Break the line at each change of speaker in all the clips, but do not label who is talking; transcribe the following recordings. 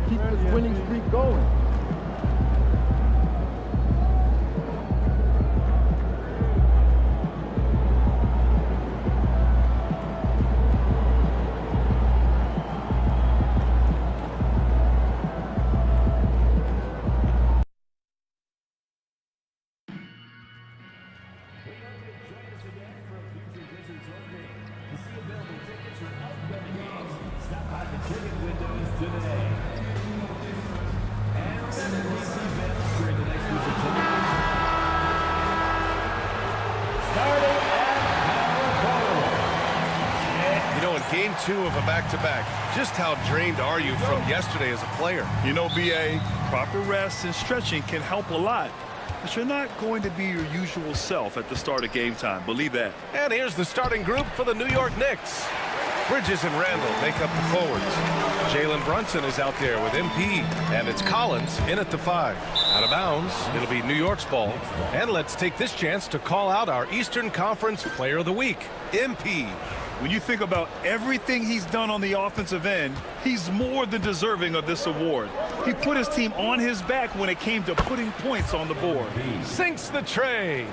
keep this winning streak going.
Game 2 of a back-to-back. Just how drained are you from yesterday as a player?
You know, BA, proper rest and stretching can help a lot. But you're not going to be your usual self at the start of game time. Believe that.
And here's the starting group for the New York Knicks. Bridges and Randall make up the forwards. Jalen Brunson is out there with MP. And it's Collins in at the 5. Out of bounds, it'll be New York's ball. And let's take this chance to call out our Eastern Conference Player of the Week, MP.
When you think about everything he's done on the offensive end, he's more than deserving of this award. He put his team on his back when it came to putting points on the board.
Sinks the tray.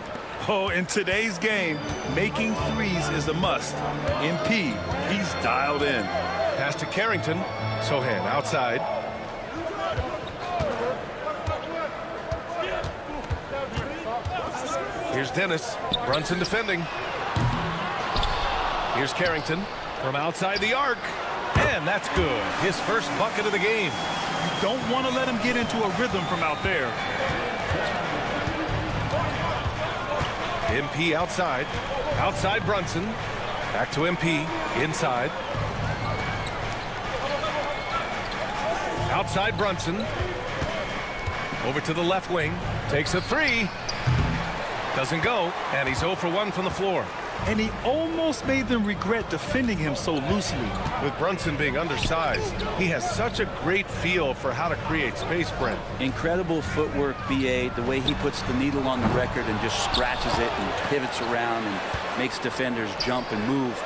Oh, in today's game, making threes is a must. MP, he's dialed in.
Pass to Carrington. Sohan outside. Here's Dennis. Brunson defending. Here's Carrington from outside the arc. And that's good. His first bucket of the game.
You don't want to let him get into a rhythm from out there.
MP outside. Outside Brunson. Back to MP. Inside. Outside Brunson. Over to the left wing. Takes a 3. Doesn't go. And he's 0 for 1 from the floor.
And he almost made them regret defending him so loosely.
With Brunson being undersized, he has such a great feel for how to create space, Brent.
Incredible footwork, BA, the way he puts the needle on the record and just scratches it and pivots around and makes defenders jump and move.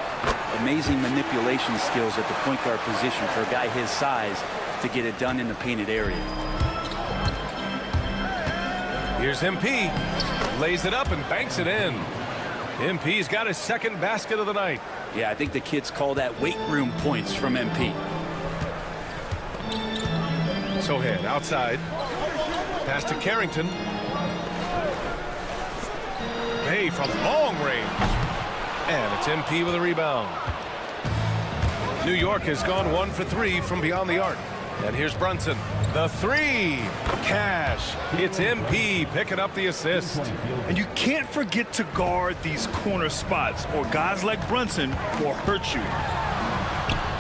Amazing manipulation skills at the point guard position for a guy his size to get it done in the painted area.
Here's MP. Lays it up and banks it in. MP's got his second basket of the night.
Yeah, I think the kids call that weight room points from MP.
Sohan outside. Pass to Carrington. Bay from long range. And it's MP with a rebound. New York has gone 1 for 3 from beyond the arc. And here's Brunson. The 3. Cash. It's MP picking up the assist.
And you can't forget to guard these corner spots, or guys like Brunson will hurt you.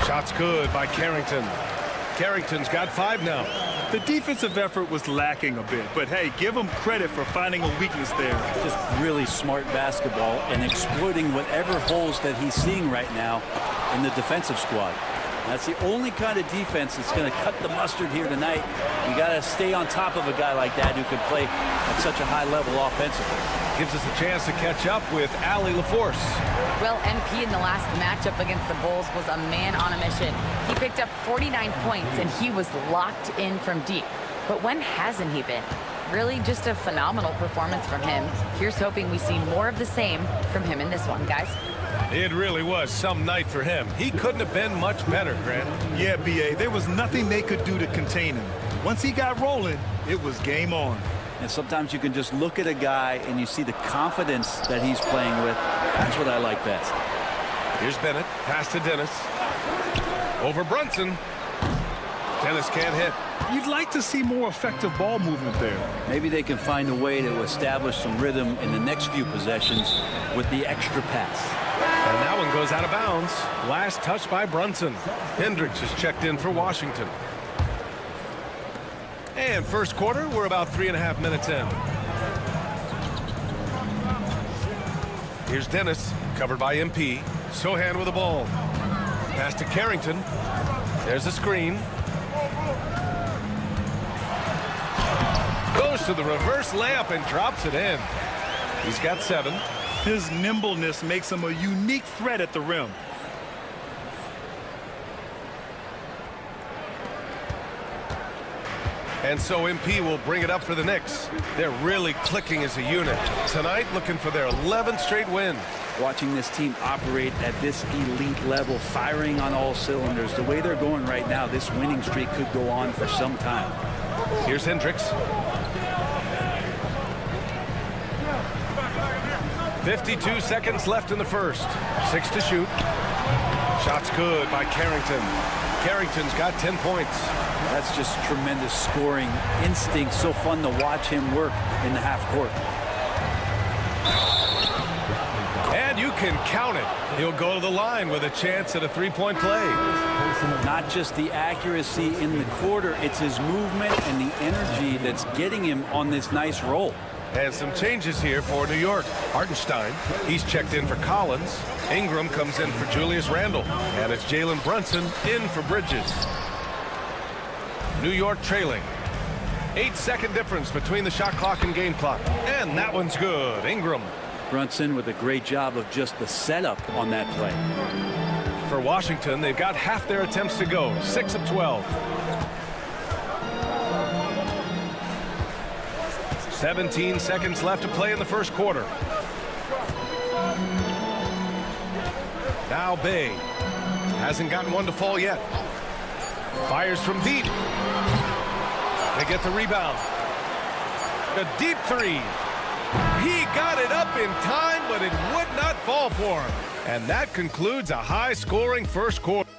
Shot's good by Carrington. Carrington's got 5 now.
The defensive effort was lacking a bit, but hey, give him credit for finding a weakness there.
Just really smart basketball and exploiting whatever holes that he's seeing right now in the defensive squad. That's the only kind of defense that's going to cut the mustard here tonight. You got to stay on top of a guy like that who can play at such a high level offensively.
Gives us a chance to catch up with Allie LaForce.
Well, MP in the last matchup against the Bulls was a man on a mission. He picked up 49 points, and he was locked in from deep. But when hasn't he been? Really just a phenomenal performance from him. Here's hoping we see more of the same from him in this one, guys.
It really was some night for him. He couldn't have been much better, Grant.
Yeah, BA, there was nothing they could do to contain him. Once he got rolling, it was game on.
And sometimes you can just look at a guy and you see the confidence that he's playing with. That's what I like best.
Here's Bennett. Pass to Dennis. Over Brunson. Dennis can't hit.
You'd like to see more effective ball movement there.
Maybe they can find a way to establish some rhythm in the next few possessions with the extra pass.
And that one goes out of bounds. Last touch by Brunson. Hendricks is checked in for Washington. And first quarter, we're about 3.5 minutes in. Here's Dennis, covered by MP. Sohan with the ball. Pass to Carrington. There's a screen. Goes to the reverse layup and drops it in. He's got 7.
His nimbleness makes him a unique threat at the rim.
And so MP will bring it up for the Knicks. They're really clicking as a unit. Tonight, looking for their 11th straight win.
Watching this team operate at this elite level, firing on all cylinders, the way they're going right now, this winning streak could go on for some time.
Here's Hendricks. 52 seconds left in the first. 6 to shoot. Shot's good by Carrington. Carrington's got 10 points.
That's just tremendous scoring instinct. So fun to watch him work in the half court.
And you can count it. He'll go to the line with a chance at a three-point play.
Not just the accuracy in the quarter, it's his movement and the energy that's getting him on this nice roll.
And some changes here for New York. Hartenstein, he's checked in for Collins. Ingram comes in for Julius Randle. And it's Jalen Brunson in for Bridges. New York trailing. 8-second difference between the shot clock and game clock. And that one's good. Ingram.
Brunson with a great job of just the setup on that play.
For Washington, they've got half their attempts to go. 6 of 12. 17 seconds left to play in the first quarter. Now Bay hasn't gotten one to fall yet. Fires from deep. They get the rebound. A deep three. He got it up in time, but it would not fall for him. And that concludes a high-scoring first quarter.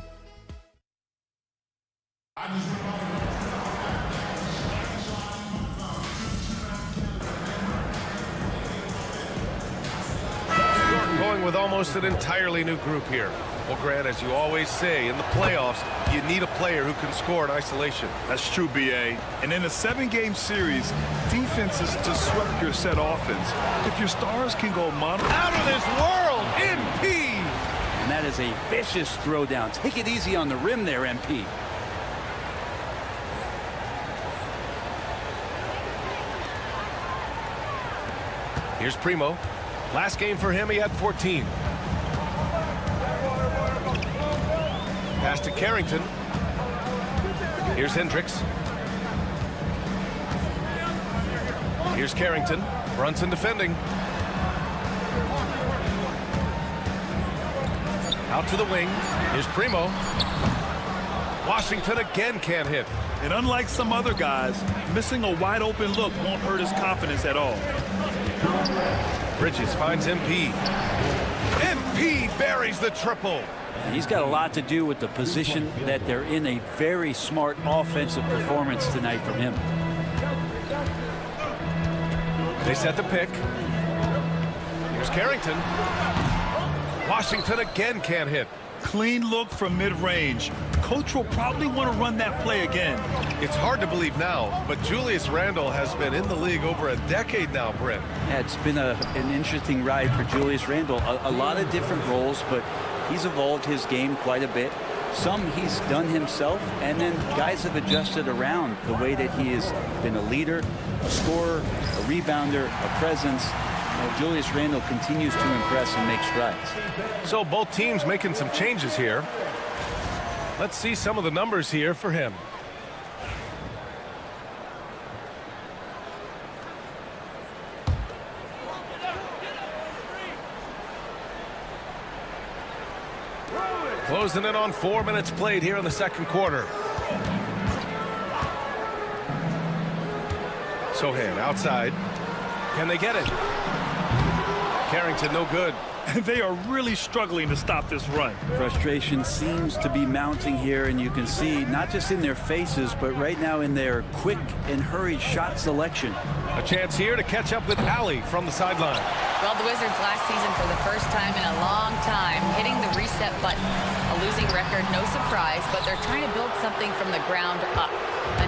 Going with almost an entirely new group here. Well, Grant, as you always say, in the playoffs, you need a player who can score in isolation.
That's true, B.A. And in a 7-game series, defenses disrupt your set offense. If your stars can go mono...
Out of this world, MP!
And that is a vicious throwdown. Take it easy on the rim there, MP.
Here's Primo. Last game for him, he had 14. Pass to Carrington. Here's Hendricks. Here's Carrington. Brunson defending. Out to the wing. Here's Primo. Washington again can't hit.
And unlike some other guys, missing a wide open look won't hurt his confidence at all.
Bridges finds MP. MP buries the triple.
He's got a lot to do with the position that they're in. A very smart offensive performance tonight from him.
They set the pick. Here's Carrington. Washington again can't hit.
Clean look from mid-range. Coach will probably want to run that play again.
It's hard to believe now, but Julius Randle has been in the league over a decade now, Brent.
Yeah, it's been an interesting ride for Julius Randle. A lot of different roles, but he's evolved his game quite a bit. Some he's done himself, and then guys have adjusted around the way that he has been a leader, a scorer, a rebounder, a presence. Julius Randle continues to impress and make strides.
So both teams making some changes here. Let's see some of the numbers here for him. Closing in on 4 minutes played here in the second quarter. Sohan outside. Can they get it? Carrington no good.
They are really struggling to stop this run.
Frustration seems to be mounting here, and you can see not just in their faces, but right now in their quick and hurried shot selection.
A chance here to catch up with Allie from the sideline.
Well, the Wizards last season, for the first time in a long time, hitting the reset button. A losing record, no surprise, but they're trying to build something from the ground up.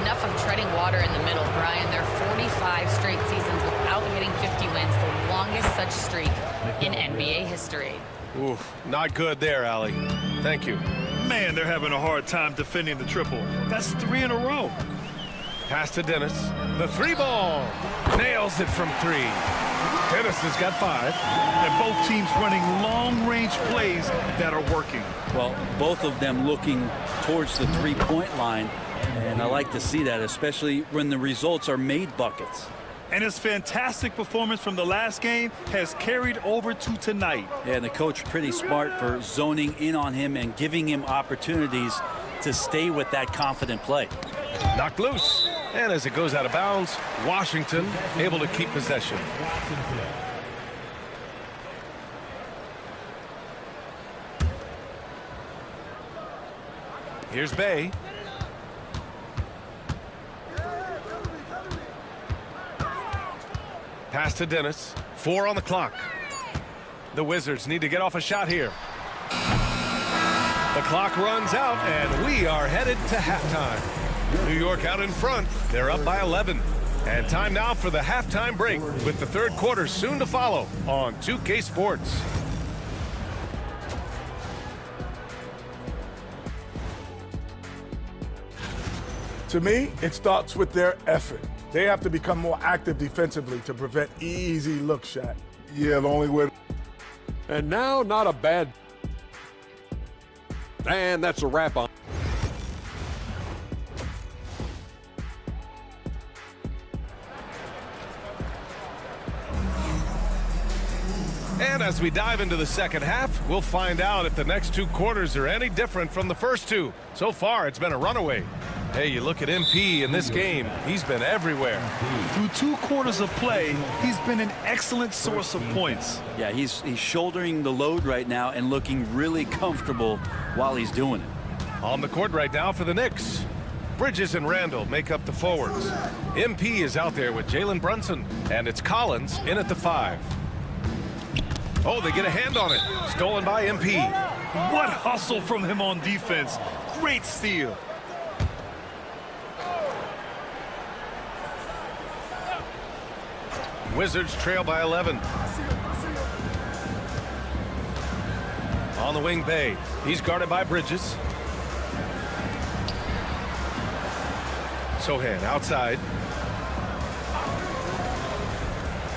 Enough of treading water in the middle, Brian. They're 45 straight seasons without hitting 50 wins, the longest such streak in NBA history.
Oof, not good there, Allie. Thank you.
Man, they're having a hard time defending the triple. That's 3 in a row.
Pass to Dennis. The three ball. Nails it from 3. Dennis has got 5.
And both teams running long-range plays that are working.
Well, both of them looking towards the three-point line. And I like to see that, especially when the results are made buckets.
And his fantastic performance from the last game has carried over to tonight.
Yeah, and the coach pretty smart for zoning in on him and giving him opportunities to stay with that confident play.
Knocked loose. And as it goes out of bounds, Washington able to keep possession. Here's Bay. Pass to Dennis. 4 on the clock. The Wizards need to get off a shot here. The clock runs out, and we are headed to halftime. New York out in front. They're up by 11. And time now for the halftime break, with the third quarter soon to follow on 2K Sports.
To me, it starts with their effort. They have to become more active defensively to prevent easy look shot.
Yeah, the only way.
And now, not a bad. And that's a wrap on.
And as we dive into the second half, we'll find out if the next 2 quarters are any different from the first 2. So far, it's been a runaway. Hey, you look at MP in this game, he's been everywhere.
Through 2 quarters of play, he's been an excellent source of points.
Yeah, he's shouldering the load right now and looking really comfortable while he's doing it.
On the court right now for the Knicks. Bridges and Randall make up the forwards. MP is out there with Jalen Brunson, and it's Collins in at the 5. Oh, they get a hand on it. Stolen by MP.
What hustle from him on defense. Great steal.
Wizards trail by 11. On the wing, Bay. He's guarded by Bridges. Sohan outside.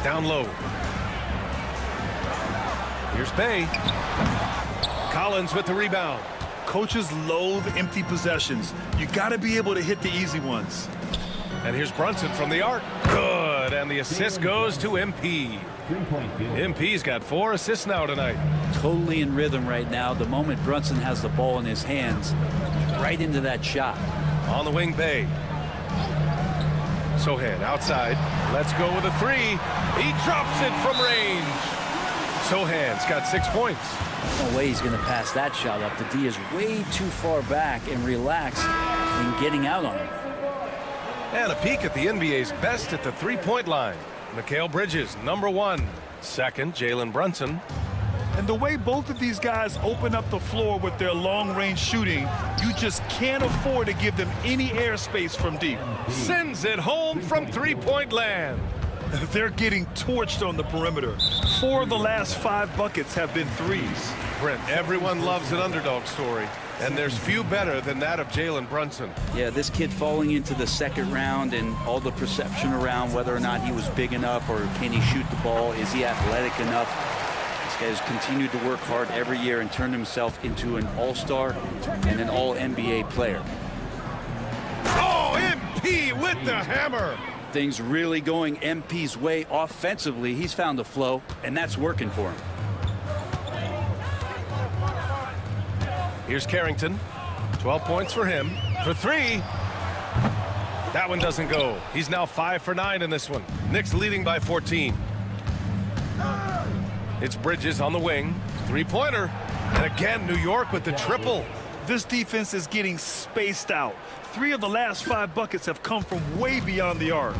Down low. Here's Bay. Collins with the rebound.
Coaches loathe empty possessions. You got to be able to hit the easy ones.
And here's Brunson from the arc. Good. And the assist goes to MP. MP's got 4 assists now tonight.
Totally in rhythm right now. The moment Brunson has the ball in his hands, right into that shot.
On the wing, Bay. Sohan outside. Let's go with a 3. He drops it from range. Sohan's got 6 points.
No way he's going to pass that shot up. The D is way too far back and relaxed in getting out on him.
And a peek at the NBA's best at the 3-point line. Mikal Bridges, number 1. Second, Jalen Brunson.
And the way both of these guys open up the floor with their long-range shooting, you just can't afford to give them any airspace from deep.
Sends it home from 3-point land.
They're getting torched on the perimeter. 4 of the last 5 buckets have been threes.
Brent, everyone loves an underdog story, and there's few better than that of Jalen Brunson.
Yeah, this kid falling into the second round and all the perception around whether or not he was big enough or can he shoot the ball, is he athletic enough? This guy has continued to work hard every year and turned himself into an all-star and an all-NBA player.
Oh, MP with the hammer.
Things really going MP's way offensively. He's found the flow, and that's working for him.
Here's Carrington. 12 points for him. For 3. That one doesn't go. He's now 5 for 9 in this one. Knicks leading by 14. It's Bridges on the wing. 3-pointer. And again, New York with the triple.
This defense is getting spaced out. 3 of the last 5 buckets have come from way beyond the arc.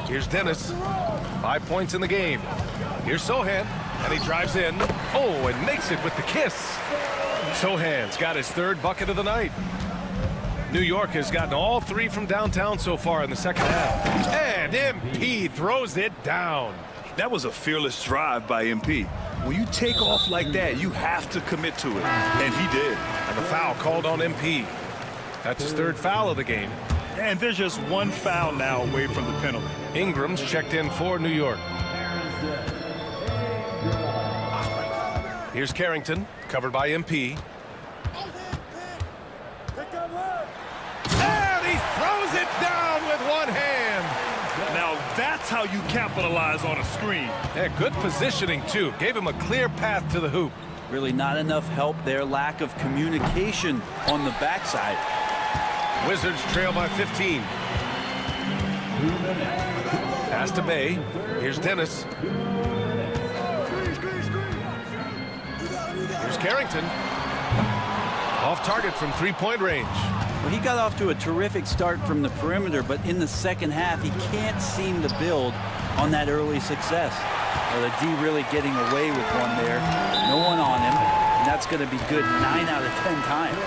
Here's Dennis. 5 points in the game. Here's Sohan. And he drives in. Oh, and makes it with the kiss. Sohan's got his 3rd bucket of the night. New York has gotten all 3 from downtown so far in the second half. And MP throws it down.
That was a fearless drive by MP. When you take off like that, you have to commit to it. And he did.
And the foul called on MP. That's his 3rd foul of the game.
And there's just 1 foul now away from the penalty.
Ingram's checked in for New York. Here's Carrington, covered by MP. And he throws it down with one hand.
Now that's how you capitalize on a screen.
Yeah, good positioning, too. Gave him a clear path to the hoop.
Really not enough help there. Lack of communication on the backside.
Wizards trail by 15. Pass to Bay. Here's Dennis. Here's Carrington. Off target from three-point range.
Well, he got off to a terrific start from the perimeter, but in the second half, he can't seem to build on that early success. Well, the D really getting away with one there. No one on him, and that's going to be good 9 out of 10 times.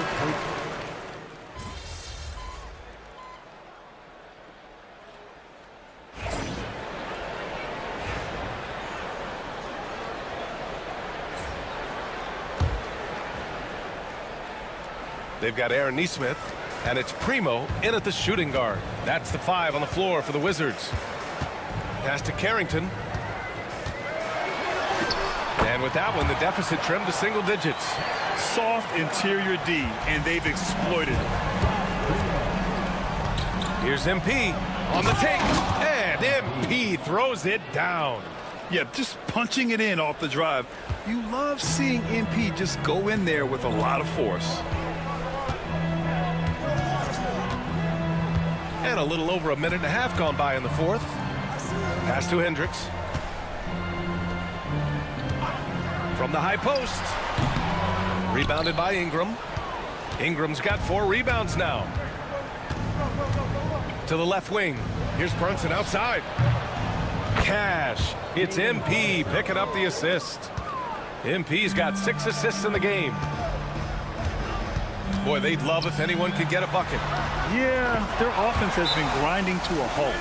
They've got Aaron Nesmith, and it's Primo in at the shooting guard. That's the 5 on the floor for the Wizards. Pass to Carrington. And with that one, the deficit trimmed to single digits.
Soft interior D, and they've exploited it.
Here's MP on the take, and MP throws it down.
Yeah, just punching it in off the drive. You love seeing MP just go in there with a lot of force.
And a little over a minute and a half gone by in the fourth. Pass to Hendricks. From the high post. Rebounded by Ingram. Ingram's got 4 rebounds now. To the left wing. Here's Brunson outside. Cash. It's MP picking up the assist. MP's got 6 assists in the game. Boy, they'd love if anyone could get a bucket.
Yeah, their offense has been grinding to a halt.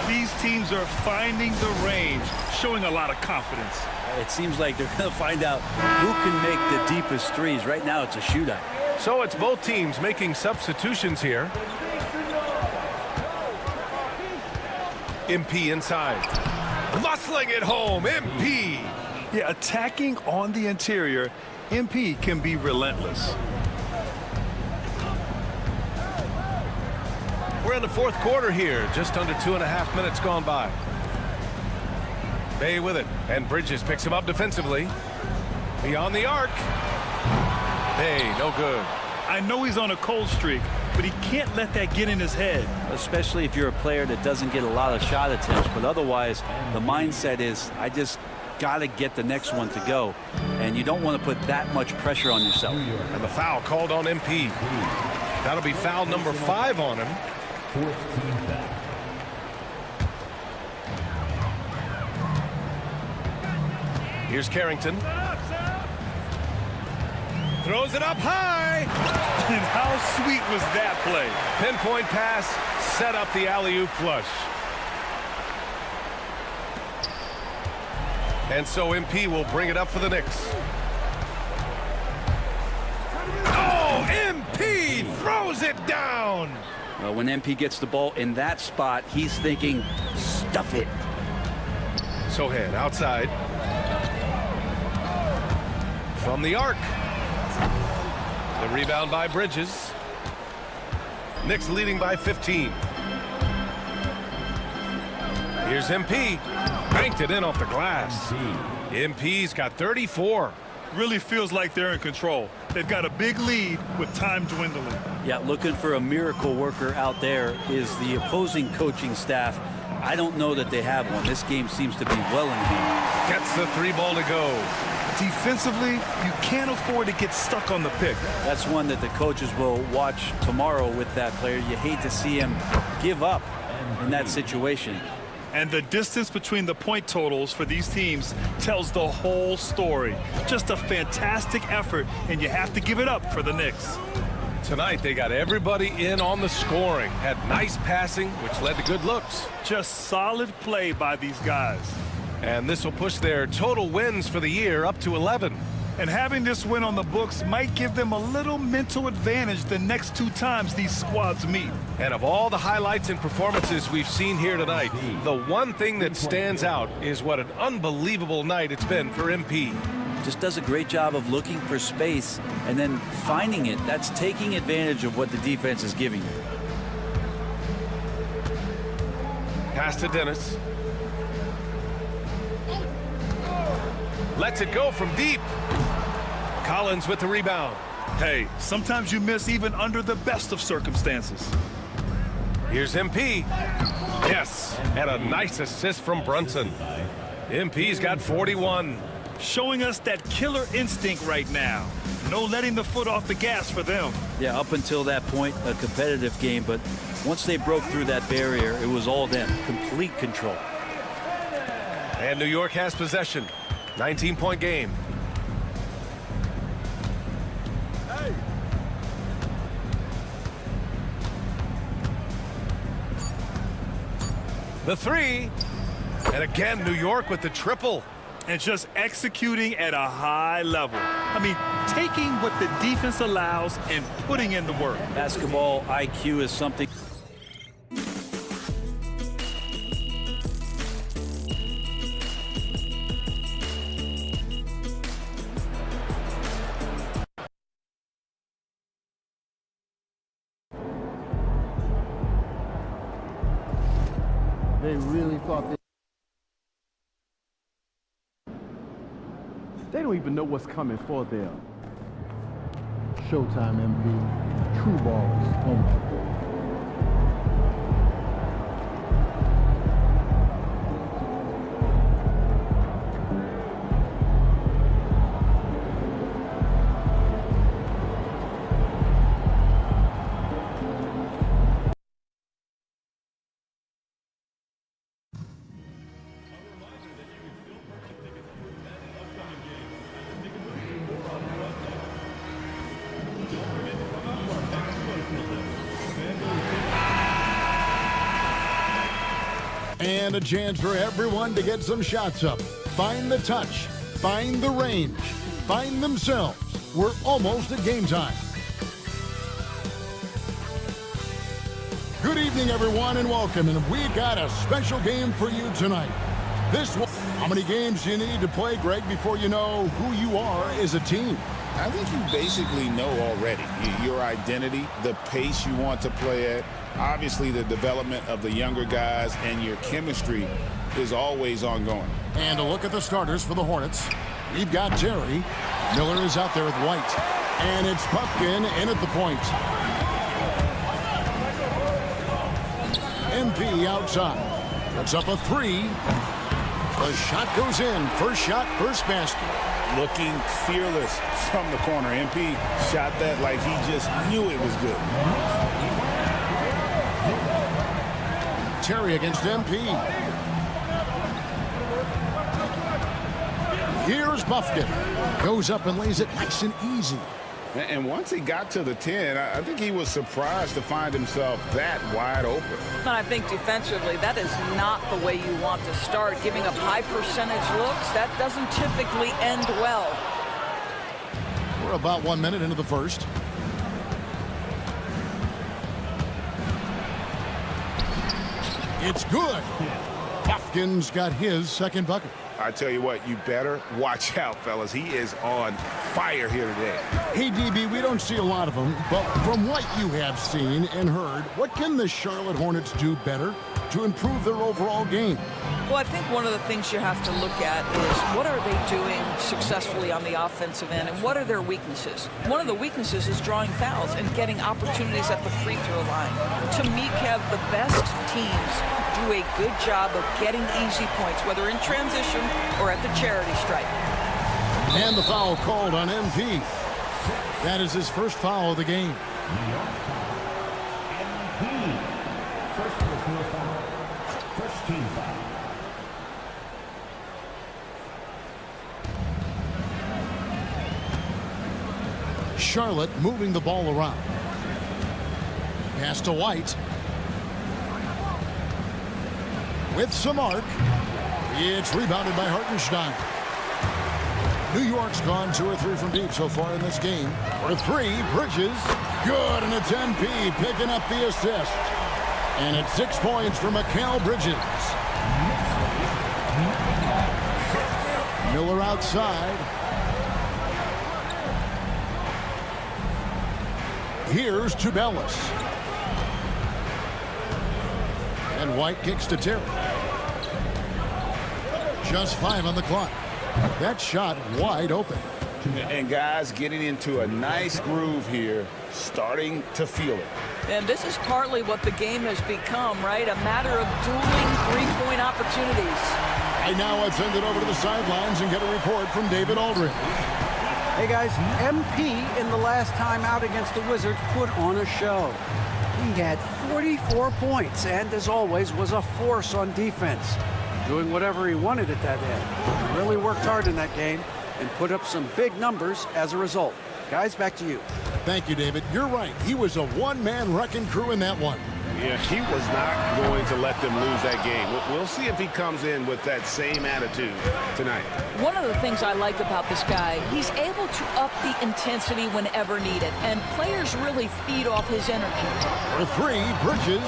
These teams are finding the range, showing a lot of confidence.
It seems like they're going to find out who can make the deepest threes. Right now, it's a shootout.
So it's both teams making substitutions here. MP inside. Muscling it home, MP.
Yeah, attacking on the interior, MP can be relentless.
We're in the fourth quarter here, just under 2.5 minutes gone by. Bay with it, and Bridges picks him up defensively. Beyond the arc. Bay, no good.
I know he's on a cold streak, but he can't let that get in his head.
Especially if you're a player that doesn't get a lot of shot attempts, but otherwise the mindset is I just got to get the next one to go, and you don't want to put that much pressure on yourself.
And the foul called on MP. That'll be foul number 5 on him. Here's Carrington. Throws it up high.
And how sweet was that play?
Pinpoint pass, set up the alley-oop flush. And so MP will bring it up for the Knicks. Oh, MP throws it down.
Well, when MP gets the ball in that spot, he's thinking, stuff it.
Sohan outside. From the arc. The rebound by Bridges. Knicks leading by 15. Here's MP. Banked it in off the glass. MP's got 34.
Really feels like they're in control. They've got a big lead with time dwindling.
Yeah, looking for a miracle worker out there is the opposing coaching staff. I don't know that they have one. This game seems to be well in hand.
Gets the 3 ball to go.
Defensively, you can't afford to get stuck on the pick.
That's one that the coaches will watch tomorrow with that player. You hate to see him give up in that situation.
And the distance between the point totals for these teams tells the whole story. Just a fantastic effort, and you have to give it up for the Knicks.
Tonight, they got everybody in on the scoring. Had nice passing, which led to good looks.
Just solid play by these guys.
And this will push their total wins for the year up to 11.
And having this win on the books might give them a little mental advantage the next 2 times these squads meet.
And of all the highlights and performances we've seen here tonight, the one thing that stands out is what an unbelievable night it's been for MP.
just does a great job of looking for space and then finding it. That's taking advantage of what the defense is giving you.
Pass to Dennis. Lets it go from deep. Collins with the rebound.
Hey, sometimes you miss even under the best of circumstances.
Here's MP. Yes, and a nice assist from Brunson. MP's got 41.
Showing us that killer instinct right now. No letting the foot off the gas for them.
Yeah, up until that point, a competitive game, but once they broke through that barrier, it was all them. Complete control.
And New York has possession. 19-point game. The three. And again, New York with the triple.
And just executing at a high level. I mean, taking what the defense allows and putting in the work.
Basketball IQ is something.
They really thought they don't even know what's coming for them. Showtime, MP. True balls. Oh my God.
And a chance for everyone to get some shots up. Find the touch. Find the range. Find themselves. We're almost at game time. Good evening, everyone, and welcome. And we got a special game for you tonight. This one. How many games do you need to play, Greg, before you know who you are as a team?
I think you basically know already your identity, the pace you want to play at, obviously the development of the younger guys, and your chemistry is always ongoing.
And a look at the starters for the Hornets. We've got Terry. Miller is out there with White. And it's Puffkin in at the point. MP outside. Puts up a three. The shot goes in. First shot, first basket.
Looking fearless from the corner. MP shot that like he just knew it was good.
Terry against MP. Here's Buffkin. Goes up and lays it nice and easy.
And once he got to the 10, I think he was surprised to find himself that wide open.
And I think defensively, that is not the way you want to start. Giving up high percentage looks, that doesn't typically end well.
We're about 1 minute into the first. It's good. Puffkin's got his second bucket.
I tell you what, you better watch out, fellas. He is on fire here today.
Hey, DB, we don't see a lot of them, but from what you have seen and heard, what can the Charlotte Hornets do better to improve their overall game?
Well, I think one of the things you have to look at is what are they doing successfully on the offensive end and what are their weaknesses? One of the weaknesses is drawing fouls and getting opportunities at the free throw line. To me, Kev, the best teams do a good job of getting easy points, whether in transition or at the charity stripe.
And the foul called on MP. That is his first foul of the game.
First personal foul. First team foul.
Charlotte moving the ball around. Pass to White. With some arc. It's rebounded by Hartenstein. New York's gone 2 or 3 from deep so far in this game. For 3, Bridges. Good, and it's MP picking up the assist. And it's 6 points for Mikal Bridges. Miller outside. Here's Tubelis. And White kicks to Terry. Just 5 on the clock. That shot wide open.
And guys getting into a nice groove here, starting to feel it.
And this is partly what the game has become, right? A matter of dueling three-point opportunities.
And now let's send it over to the sidelines and get a report from David Aldridge.
Hey guys, MP in the last time out against the Wizards put on a show. He had 44 points and, as always, was a force on defense, doing whatever he wanted at that end. He really worked hard in that game and put up some big numbers as a result. Guys, back to you.
Thank you, David. You're right. He was a one-man wrecking crew in that one.
Yeah, he was not going to let them lose that game. We'll see if he comes in with that same attitude tonight.
One of the things I like about this guy, he's able to up the intensity whenever needed, and players really feed off his energy.
For 3, Bridges.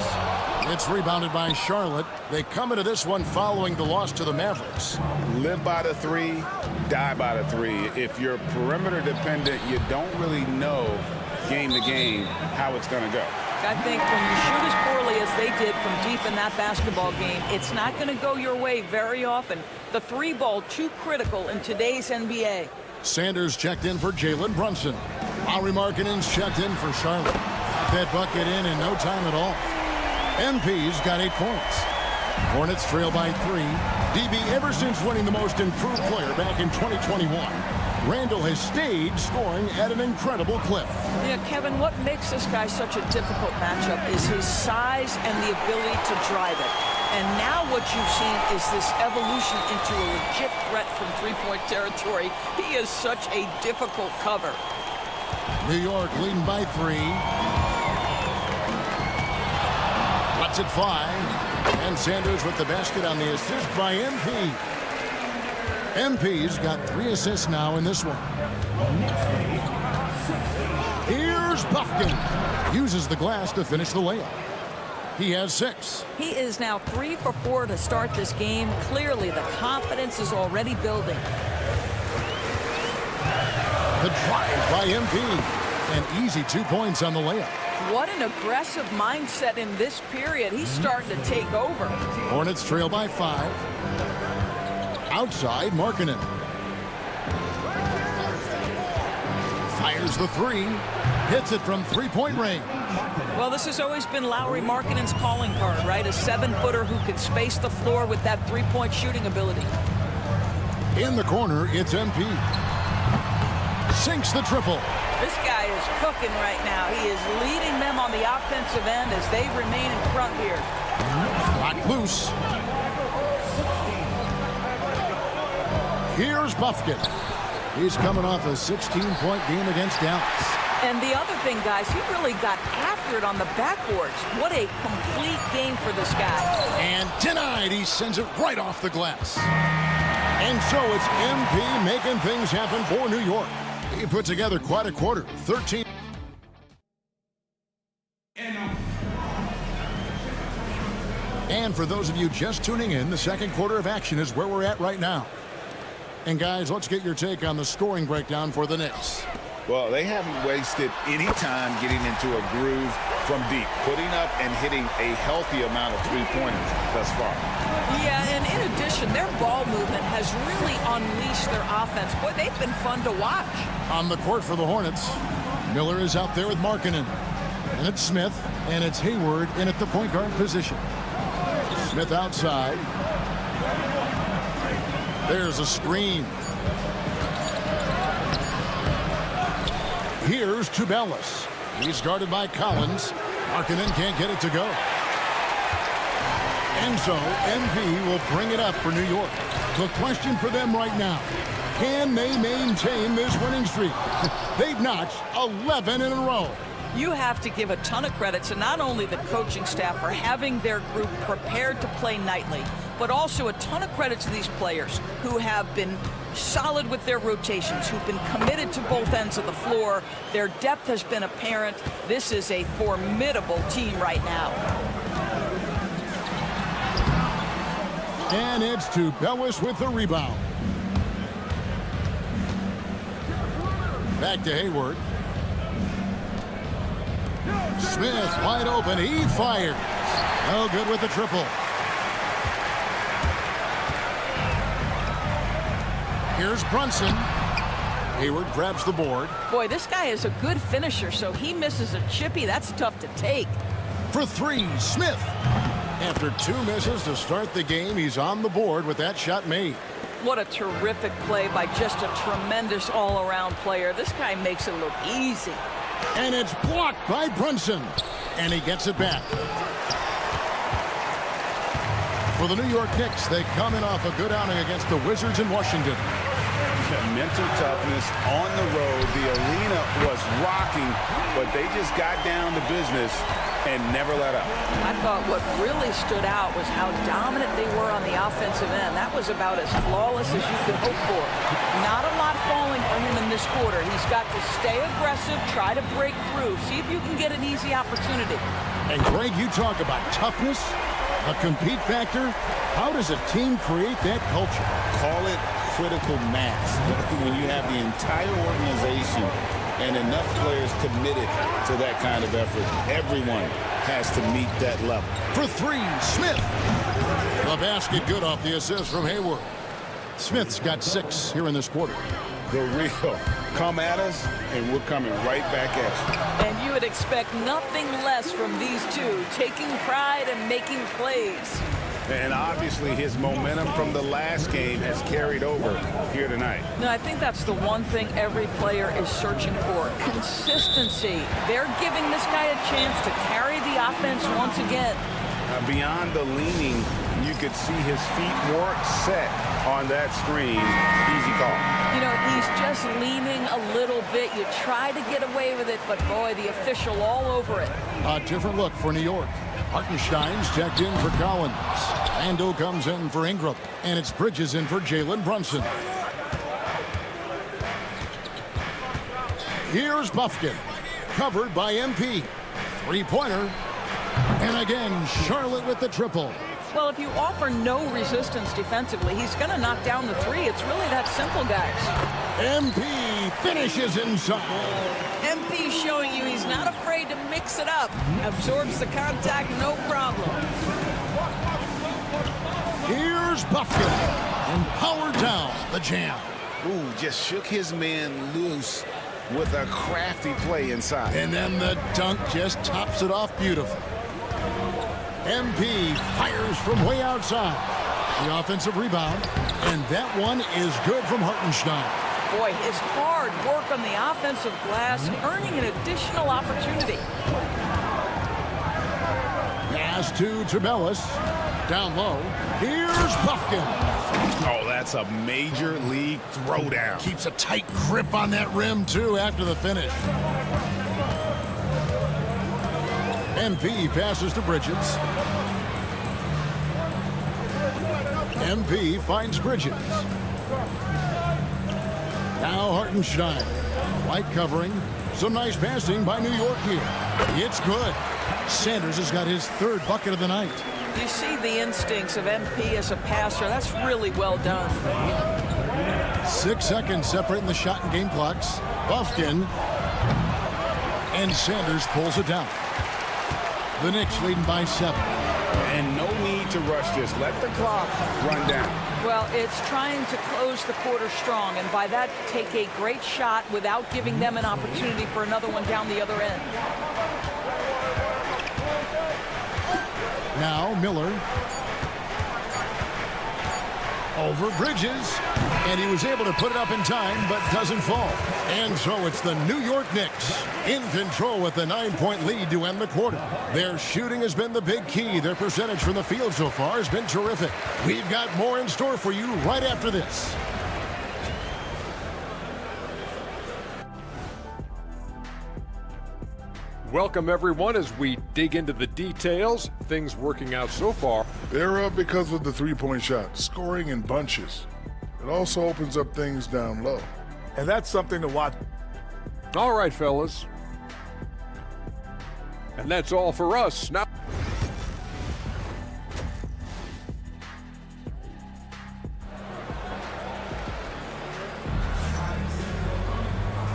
It's rebounded by Charlotte. They come into this one following the loss to the Mavericks.
Live by the 3, die by the 3. If you're perimeter dependent, you don't really know game to game how it's going to go.
I think when you shoot as poorly as they did from deep in that basketball game, it's not going to go your way very often. The 3 ball too critical in today's NBA.
Sanders checked in for Jalen Brunson. Lauri Markkanen's checked in for Charlotte. Got that bucket in no time at all. MP's got 8 points. Hornets trail by 3. DB, ever since winning the most improved player back in 2021, Randall has stayed scoring at an incredible clip.
Yeah, Kevin, what makes this guy such a difficult matchup is his size and the ability to drive it. And now what you've seen is this evolution into a legit threat from three-point territory. He is such a difficult cover.
New York leading by 3. Lets it fly. And Sanders with the basket on the assist by MP. MP's got 3 assists now in this one. Here's Buffkin. Uses the glass to finish the layup. He has 6.
He is now 3 for 4 to start this game. Clearly, the confidence is already building.
The drive by MP. An easy 2 points on the layup.
What an aggressive mindset in this period. He's starting to take over.
Hornets trail by 5. Outside, Markkanen. Fires the 3. Hits it from three-point range.
Well, this has always been Lauri Markkanen's calling card, right? A 7-footer who can space the floor with that three-point shooting ability.
In the corner, it's MP. Sinks the triple.
This guy is cooking right now. He is leading them on the offensive end as they remain in front here.
Locked loose. Here's Buffkin. He's coming off a 16-point game against Dallas.
And the other thing, guys, he really got after it on the backboards. What a complete game for this guy.
And denied. He sends it right off the glass. And so it's MP making things happen for New York. He put together quite a quarter. 13. And for those of you just tuning in, the second quarter of action is where we're at right now. And guys, let's get your take on the scoring breakdown for the Knicks.
Well, they haven't wasted any time getting into a groove from deep, putting up and hitting a healthy amount of three-pointers thus far.
Yeah, and in addition, their ball movement has really unleashed their offense. Boy, they've been fun to watch.
On the court for the Hornets, Miller is out there with Markkanen. And it's Smith, and it's Hayward in at the point guard position. Smith outside. There's a screen. Here's Tubelis. He's guarded by Collins. Markkanen can't get it to go. And so MP will bring it up for New York. The question for them right now, can they maintain this winning streak? They've notched 11 in a row.
You have to give a ton of credit to not only the coaching staff for having their group prepared to play nightly, but also a ton of credit to these players who have been solid with their rotations, who've been committed to both ends of the floor. Their depth has been apparent. This is a formidable team right now.
And it's Tubelis with the rebound. Back to Hayward. Smith wide open. He fires. No good with the triple. Here's Brunson. Hayward grabs the board.
Boy, this guy is a good finisher, so he misses a chippy. That's tough to take.
For three, Smith. After 2 misses to start the game, he's on the board with that shot made.
What a terrific play by just a tremendous all-around player. This guy makes it look easy.
And it's blocked by Brunson. And he gets it back. For the New York Knicks, they come in off a good outing against the Wizards in Washington.
Mental toughness on the road. The arena was rocking, but they just got down to business and never let up.
I thought what really stood out was how dominant they were on the offensive end. That was about as flawless as you could hope for. Not a lot falling for him in this quarter. He's got to stay aggressive, try to break through, see if you can get an easy opportunity.
And Greg, you talk about toughness, a compete factor. How does a team create that culture?
Call it critical mass. When you have the entire organization and enough players committed to that kind of effort, everyone has to meet that level.
For three, Smith. The basket good off the assist from Hayward. Smith's got 6 here in this quarter.
The real. Come at us, and we're coming right back at you.
And you would expect nothing less from these two, taking pride and making plays.
And obviously his momentum from the last game has carried over here tonight.
No, I think that's the one thing every player is searching for. Consistency. They're giving this guy a chance to carry the offense once again.
Beyond the leaning, you could see his feet weren't set on that screen. Easy call.
You know, he's just leaning a little bit. You try to get away with it, but boy, the official all over it.
A different look for New York. Hartenstein's checked in for Collins. Lando comes in for Ingram. And it's Bridges in for Jalen Brunson. Here's Buffkin. Covered by MP. 3-pointer. And again, Charlotte with the triple.
Well, if you offer no resistance defensively, he's going to knock down the 3. It's really that simple, guys.
MP finishes inside.
MP showing you he's not afraid to mix it up. Absorbs the contact, no problem.
Here's Buffkin. And powered down the jam.
Ooh, just shook his man loose with a crafty play inside.
And then the dunk just tops it off beautifully. MP fires from way outside. The offensive rebound. And that one is good from Hartenstein.
Boy, his hard work on the offensive glass, earning an additional opportunity.
Pass to Tremellis. Down low. Here's Buffkin.
Oh, that's a major league throwdown.
Keeps a tight grip on that rim, too, after the finish. MP passes to Bridges. MP finds Bridges. Now Hartenstein. White covering. Some nice passing by New York here. It's good. Sanders has got his 3rd bucket of the night.
You see the instincts of MP as a passer. That's really well done.
6 seconds separating the shot and game clocks. Buffkin. And Sanders pulls it down. The Knicks leading by 7.
And no need to rush this. Let the clock run down.
Well, it's trying to close the quarter strong, and by that, take a great shot without giving them an opportunity for another one down the other end.
Now Miller. Over Bridges. And he was able to put it up in time, but doesn't fall. And so it's the New York Knicks in control with the 9-point lead to end the quarter. Their shooting has been the big key. Their percentage from the field so far has been terrific. We've got more in store for you right after this.
Welcome, everyone, as we dig into the details. Things working out so far.
They're up because of the 3-point shot, scoring in bunches. It also opens up things down low. And that's something to watch.
All right, fellas. And that's all for us. Now.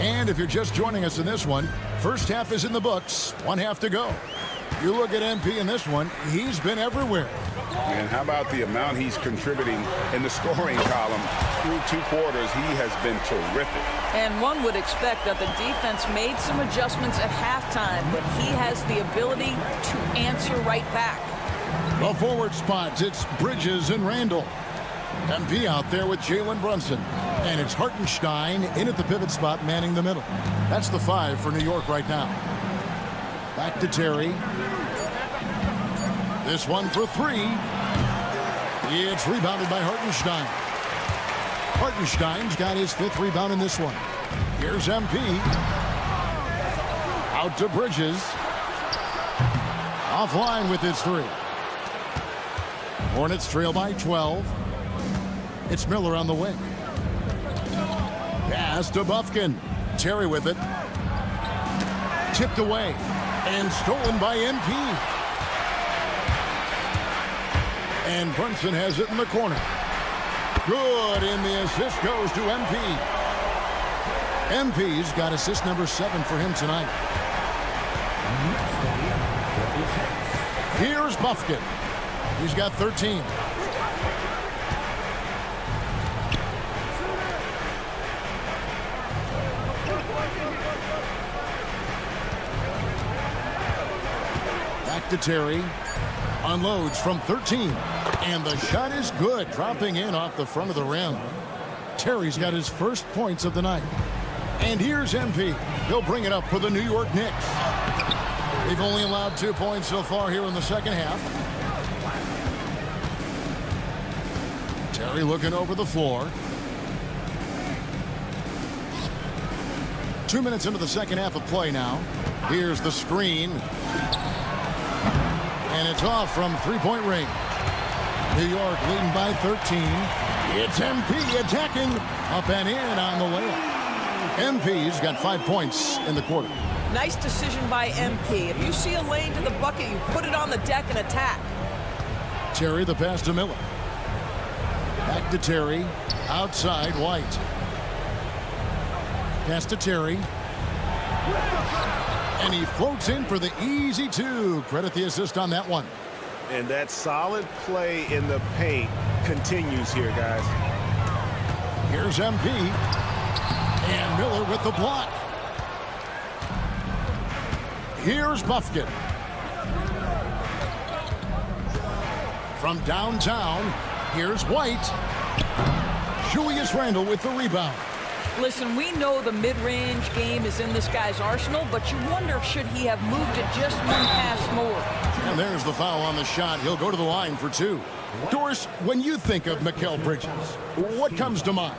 And And if you're just joining us in this one, first half is in the books. 1 half to go. You look at MP in this one, he's been everywhere.
And how about the amount he's contributing in the scoring column through 2 quarters? He has been terrific.
And one would expect that the defense made some adjustments at halftime, but he has the ability to answer right back.
The forward spots, it's Bridges and Randall. MP out there with Jalen Brunson. And it's Hartenstein in at the pivot spot, manning the middle. That's the 5 for New York right now. Back to Terry. This one for 3. It's rebounded by Hartenstein. Hartenstein's got his 5th rebound in this one. Here's MP. Out to Bridges. Offline with his 3. Hornets trail by 12. It's Miller on the wing. Pass to Bufkin. Terry with it. Tipped away. And stolen by MP. And Brunson has it in the corner. Good, and the assist goes to MP. MP's got assist number 7 for him tonight. Here's Bufkin. He's got 13. Back to Terry. Unloads from 13. And the shot is good, dropping in off the front of the rim. Terry's got his first points of the night. And here's MP. He'll bring it up for the New York Knicks. They've only allowed 2 points so far here in the second half. Terry looking over the floor. 2 minutes into the second half of play now. Here's the screen. And it's off from 3-point range. New York leading by 13. It's MP attacking. Up and in on the layup. MP's got 5 points in the quarter.
Nice decision by MP. If you see a lane to the bucket, you put it on the deck and attack.
Terry, the pass to Miller. Back to Terry. Outside, White. Pass to Terry. And he floats in for the easy 2. Credit the assist on that one.
And that solid play in the paint continues here, guys.
Here's MP. And Miller with the block. Here's Bufkin. From downtown, here's White. Julius Randle with the rebound.
Listen, we know the mid-range game is in this guy's arsenal, but you wonder, should he have moved it just 1 pass more?
And there's the foul on the shot. He'll go to the line for 2. Doris, when you think of Mikal Bridges, what comes to mind?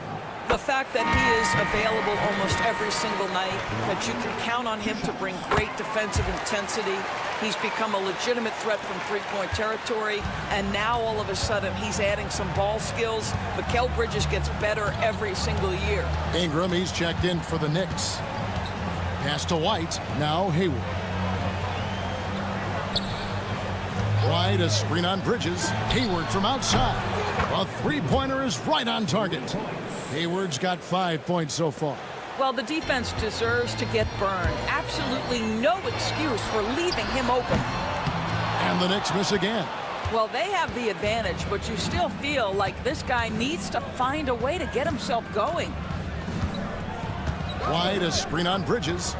The fact that he is available almost every single night, that you can count on him to bring great defensive intensity. He's become a legitimate threat from 3-point territory, and now all of a sudden he's adding some ball skills. Mikal Bridges gets better every single year.
Ingram, he's checked in for the Knicks. Pass to White, now Hayward. White, a screen on Bridges. Hayward from outside. A 3-pointer is right on target. Hayward's got 5 points so far.
Well, the defense deserves to get burned. Absolutely no excuse for leaving him open.
And the Knicks miss again.
Well, they have the advantage, but you still feel like this guy needs to find a way to get himself going.
White, a screen on Bridges.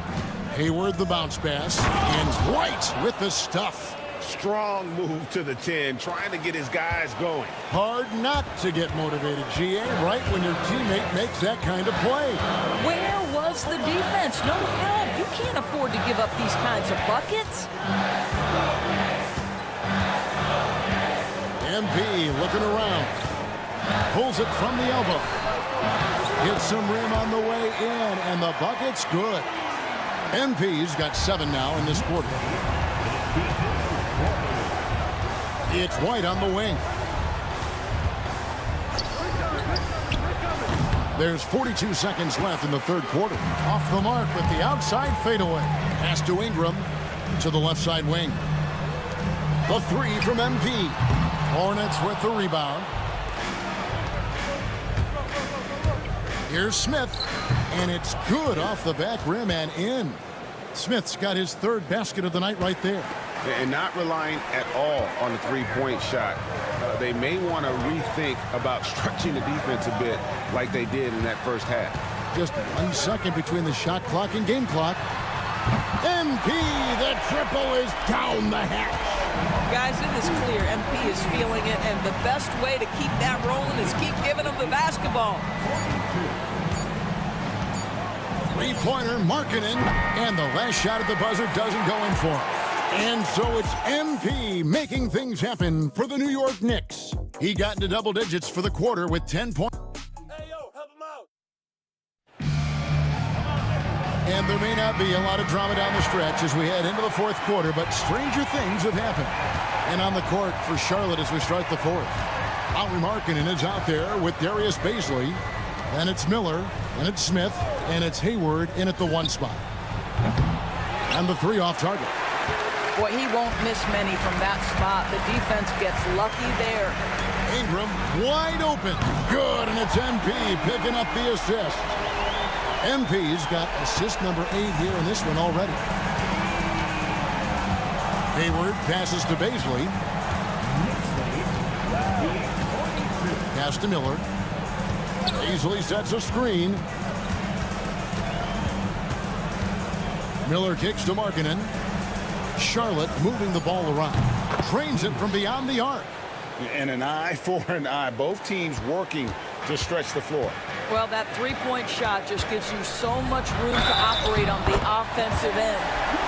Hayward, the bounce pass. And White with the stuff.
Strong move to the 10, trying to get his guys going.
Hard not to get motivated, GA, right when your teammate makes that kind of play.
Where was the defense? No help. You can't afford to give up these kinds of buckets.
MP looking around. Pulls it from the elbow. Gets some rim on the way in, and the bucket's good. MP's got 7 now in this quarter. It's White on the wing. There's 42 seconds left in the third quarter. Off the mark with the outside fadeaway. Pass to Ingram to the left side wing. The 3 from MP. Hornets with the rebound. Here's Smith. And it's good off the back rim and in. Smith's got his third basket of the night right there.
And not relying at all on the three-point shot. They may want to rethink about stretching the defense a bit like they did in that first half.
Just 1 second between the shot clock and game clock. MP, the triple is down the hatch.
Guys, it is clear MP is feeling it, and the best way to keep that rolling is keep giving them the basketball.
Three-pointer, Markkanen, and the last shot at the buzzer doesn't go in for him. And so it's MP making things happen for the New York Knicks. He got into double digits for the quarter with 10 points.
Hey, yo, help him out.
And there may not be a lot of drama down the stretch as we head into the fourth quarter, but stranger things have happened. And on the court for Charlotte as we start the fourth. Lauri Markkanen is out there with Darius Bazley. Then it's Miller, and it's Smith, and it's Hayward in at the 1 spot. And the 3 off target.
Boy, he won't miss many from that spot. The defense gets lucky there.
Ingram wide open. Good, and it's MP picking up the assist. MP's got assist number 8 here in this one already. Hayward passes to Bazley. Pass to Miller. Bazley sets a screen. Miller kicks to Markkanen. Charlotte moving the ball around. Trains it from beyond the arc.
And an eye for an eye. Both teams working to stretch the floor.
Well, that three-point shot just gives you so much room to operate on the offensive end.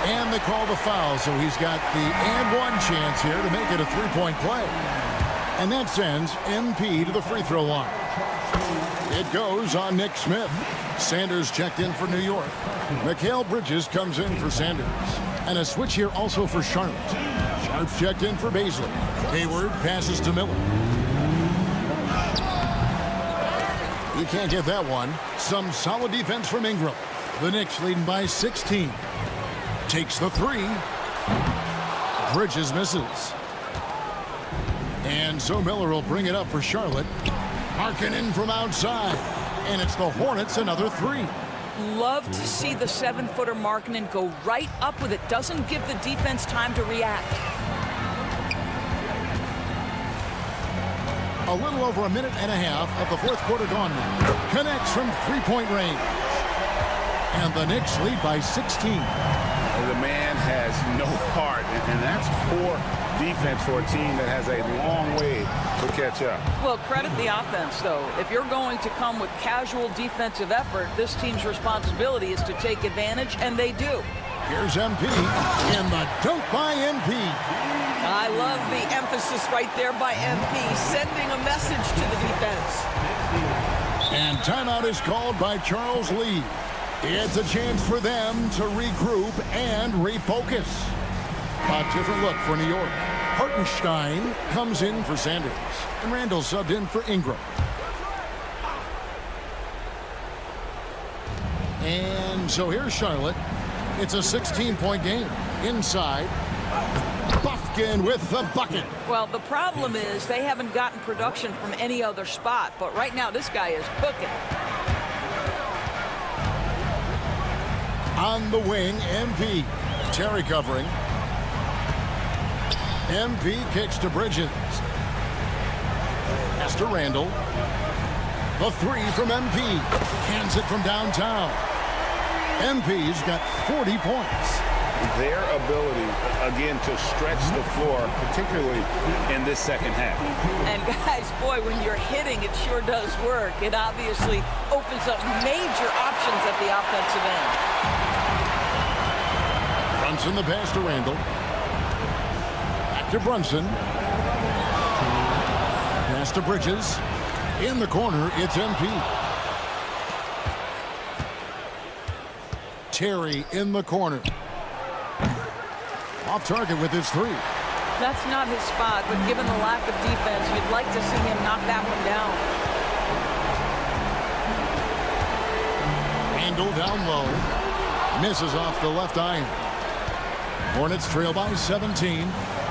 And they call the foul, so he's got the and one chance here to make it a three-point play. And that sends MP to the free throw line. It goes on Nick Smith. Sanders checked in for New York. Mikal Bridges comes in for Sanders. And a switch here also for Charlotte. Sharps checked in for Bazley. Hayward passes to Miller. He can't get that one. Some solid defense from Ingram. The Knicks leading by 16. Takes the 3. Bridges misses. And so Miller will bring it up for Charlotte. Markkanen from outside. And it's the Hornets another 3.
Love to see the 7-footer Markkanen go right up with it. Doesn't give the defense time to react.
A little over a minute and a half of the fourth quarter gone now. Connects from three-point range. And the Knicks lead by 16.
The man has no heart, and that's poor defense for a team that has a long way to catch up.
Well, credit the offense, though. If you're going to come with casual defensive effort, this team's responsibility is to take advantage, and they do.
Here's MP, and the dunk by MP.
I love the emphasis right there by MP, sending a message to the defense.
And timeout is called by Charles Lee. It's a chance for them to regroup and refocus. A different look for New York. Hartenstein comes in for Sanders. And Randall subbed in for Ingram. And so here's Charlotte. It's a 16-point game. Inside. Bufkin with the bucket.
Well, the problem is they haven't gotten production from any other spot. But right now, this guy is cooking.
On the wing, MP. Terry covering. MP kicks to Bridges. Pass to Randall. The 3 from MP. Hands it from downtown. MP's got 40 points.
Their ability, again, to stretch the floor, particularly in this second half.
And guys, boy, when you're hitting, it sure does work. It obviously opens up major options at the offensive end.
Brunson the pass to Randall. Back to Brunson. Pass to Bridges. In the corner, it's MP. Terry in the corner. Off target with his 3.
That's not his spot, but given the lack of defense, you'd like to see him knock that one down.
Randall down low. Misses off the left iron. Hornets trail by 17.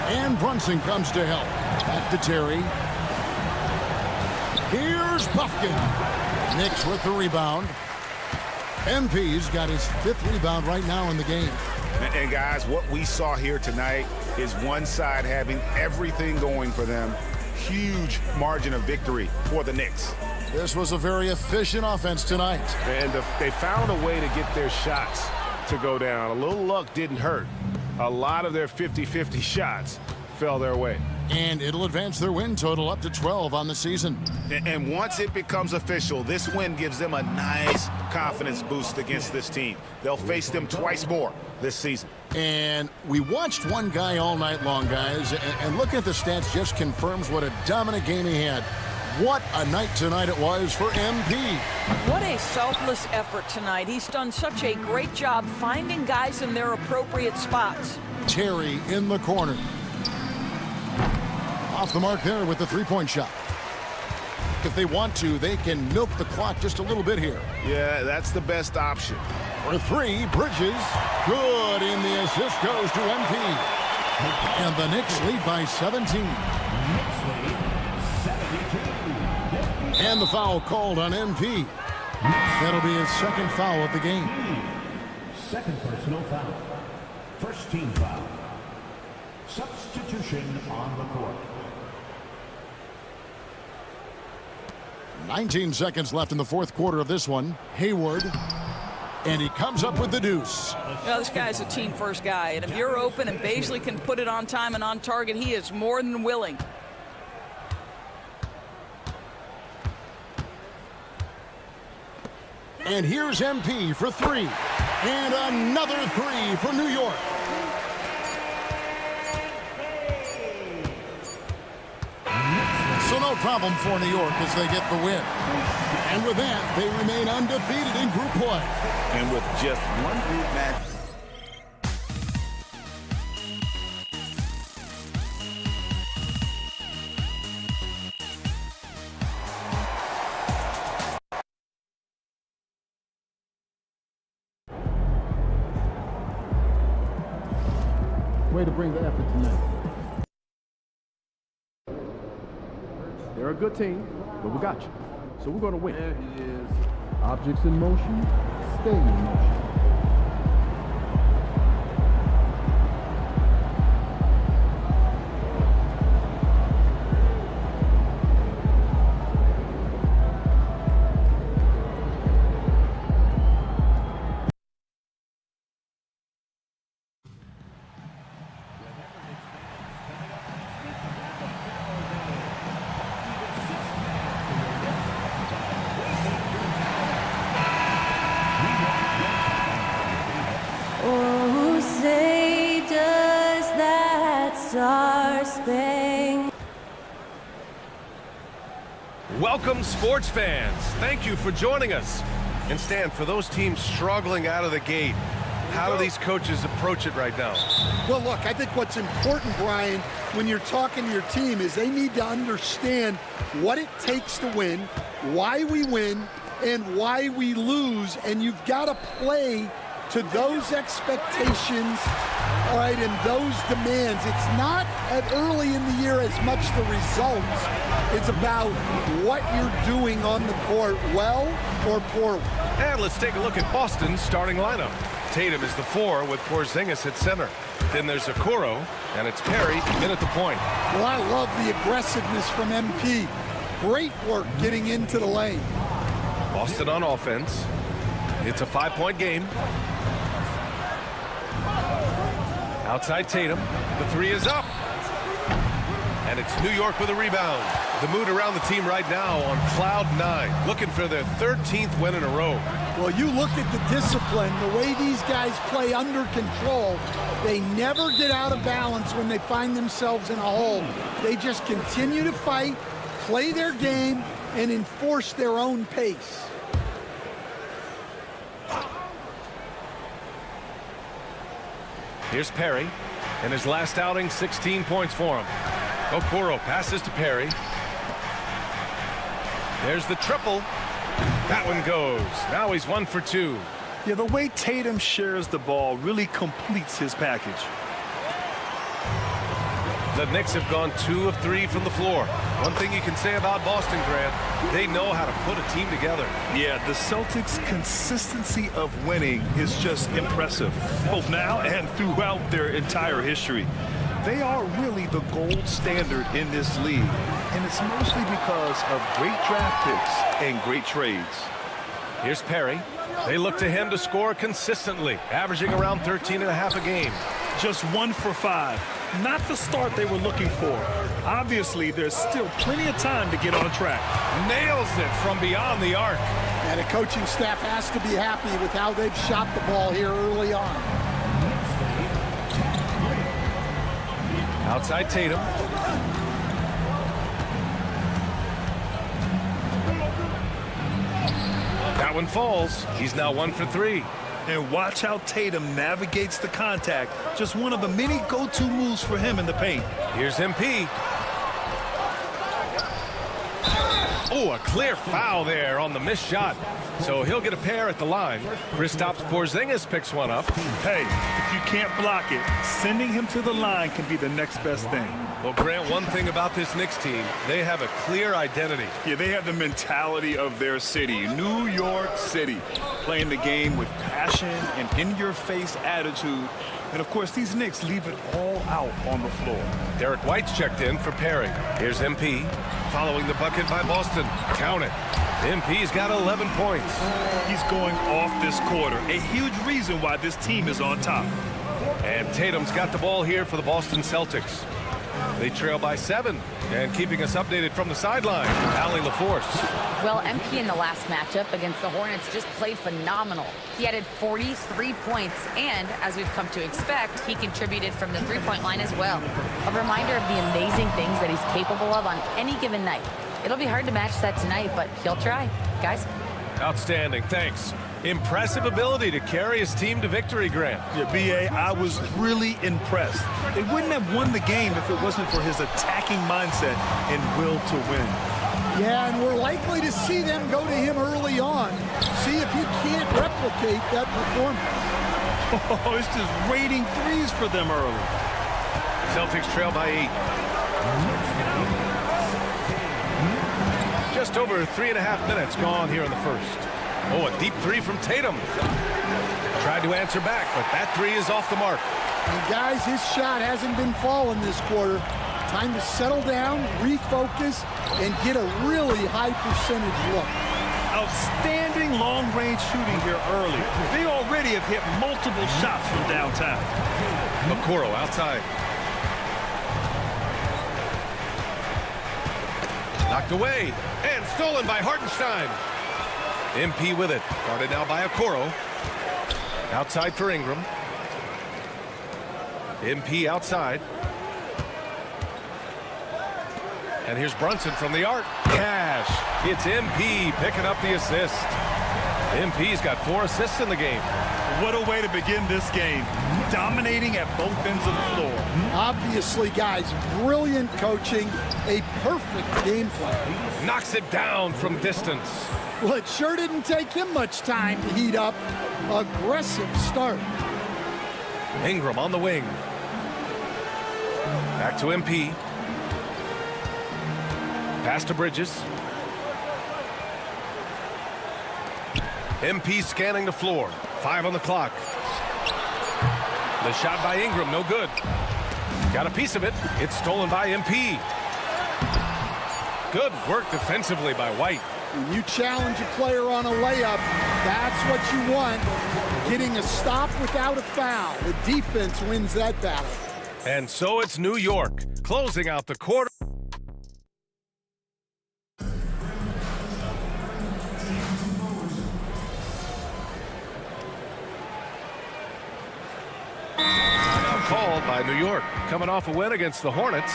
And Brunson comes to help. Back to Terry. Here's Bufkin. Knicks with the rebound. MP's got his 5th rebound right now in the game.
And guys, what we saw here tonight is one side having everything going for them. Huge margin of victory for the Knicks.
This was a very efficient offense tonight.
And they found a way to get their shots to go down. A little luck didn't hurt. A lot of their 50-50 shots fell their way.
And it'll advance their win total up to 12 on the season.
And once it becomes official, this win gives them a nice confidence boost against this team. They'll face them twice more this season.
And we watched one guy all night long, guys, and looking at the stats just confirms what a dominant game he had. What a night tonight it was for MP.
What a selfless effort tonight. He's done such a great job finding guys in their appropriate spots.
Terry in the corner. Off the mark there with the three-point shot. If they want to, they can milk the clock just a little bit here.
Yeah, that's the best option.
For 3, Bridges. Good, and the assist goes to MP. And the Knicks lead by 17. And the foul called on MP. That'll be his 2nd foul of the game.
2nd personal foul. 1st team foul. Substitution on the court.
19 seconds left in the 4th quarter of this one. Hayward. And he comes up with the deuce.
You know, this guy's a team-first guy, and if you're open and Baisley can put it on time and on target, he is more than willing.
And here's MP for 3. And another 3 for New York. So no problem for New York as they get the win. And with that, they remain undefeated in group play.
And with just one group match.
Way to bring the effort tonight. They're a good team, but we got you. So we're going to win. There he is. Objects in motion, stay in motion.
Welcome, sports fans. Thank you for joining us. And Stan, for those teams struggling out of the gate, how do these coaches approach it right now?
Well, look, I think what's important, Brian, when you're talking to your team is they need to understand what it takes to win, why we win, and why we lose. And you've got to play to those expectations, all right, and those demands. It's not early in the year as much the results. It's about what you're doing on the court, well or poorly.
And let's take a look at Boston's starting lineup. Tatum is the 4 with Porzingis at center. Then there's Okoro, and it's Perry in at the point.
Well, I love the aggressiveness from MP. Great work getting into the lane.
Boston on offense. It's a 5-point game. Outside Tatum. The 3 is up. And it's New York with a rebound. The mood around the team right now on cloud 9, looking for their 13th win in a row.
Well, you look at the discipline, the way these guys play under control. They never get out of balance when they find themselves in a hole. They just continue to fight, play their game, and enforce their own pace.
Here's Perry. In his last outing, 16 points for him. Okoro passes to Perry. There's the triple. That one goes. Now he's 1 for 2.
Yeah, the way Tatum shares the ball really completes his package.
The Knicks have gone 2 of 3 from the floor. One thing you can say about Boston, Grant, they know how to put a team together.
Yeah, the Celtics' consistency of winning is just impressive, both now and throughout their entire history. They are really the gold standard in this league, and it's mostly because of great draft picks and great trades.
Here's Perry. They look to him to score consistently, averaging around 13.5 a game.
Just 1 for 5. Not the start they were looking for. Obviously, there's still plenty of time to get on track.
Nails it from beyond the arc.
And the coaching staff has to be happy with how they've shot the ball here early on.
Outside Tatum. That one falls. He's now 1 for 3.
And watch how Tatum navigates the contact. Just one of the many go-to moves for him in the paint.
Here's MP. Oh, a clear foul there on the missed shot. So he'll get a pair at the line. Kristaps Porzingis picks one up.
Hey, if you can't block it, sending him to the line can be the next best thing.
Well, Grant, one thing about this Knicks team, they have a clear identity.
Yeah, they have the mentality of their city, New York City, playing the game with passion and in-your-face attitude. And, of course, these Knicks leave it all out on the floor.
Derek White's checked in for Perry. Here's MP, following the bucket by Boston. Count it. MP's got 11 points.
He's going off this quarter, a huge reason why this team is on top.
And Tatum's got the ball here for the Boston Celtics. They trail by 7. And keeping us updated from the sideline, Allie LaForce.
Well, MP in the last matchup against the Hornets just played phenomenal. He added 43 points, and as we've come to expect, he contributed from the three-point line as well. A reminder of the amazing things that he's capable of on any given night. It'll be hard to match that tonight, but he'll try. Guys?
Outstanding, thanks. Impressive ability to carry his team to victory, Grant.
Yeah, B.A., I was really impressed. They wouldn't have won the game if it wasn't for his attacking mindset and will to win.
Yeah, and we're likely to see them go to him early on. See if he can't replicate that performance.
Oh, it's just raining threes for them early.
Celtics trail by 8. Just over 3.5 minutes gone here in the first. Oh, a deep 3 from Tatum. Tried to answer back, but that 3 is off the mark.
And guys, his shot hasn't been falling this quarter. Time to settle down, refocus, and get a really high percentage look.
Outstanding long-range shooting here early. They already have hit multiple shots from downtown.
Okoro outside. Knocked away and stolen by Hartenstein. MP with it. Guarded now by Okoro. Outside for Ingram. MP outside. And here's Brunson from the arc. Cash. It's MP picking up the assist. MP's got 4 assists in the game.
What a way to begin this game. Dominating at both ends of the floor.
Obviously, guys, brilliant coaching. A perfect game plan.
Knocks it down from distance.
Well, it sure didn't take him much time to heat up. Aggressive start.
Ingram on the wing. Back to MP. Pass to Bridges. MP scanning the floor. 5 on the clock. The shot by Ingram, no good. Got a piece of it. It's stolen by MP. Good work defensively by White.
When you challenge a player on a layup, that's what you want. Getting a stop without a foul. The defense wins that battle.
And so it's New York, closing out the quarter. Called by New York, coming off a win against the Hornets.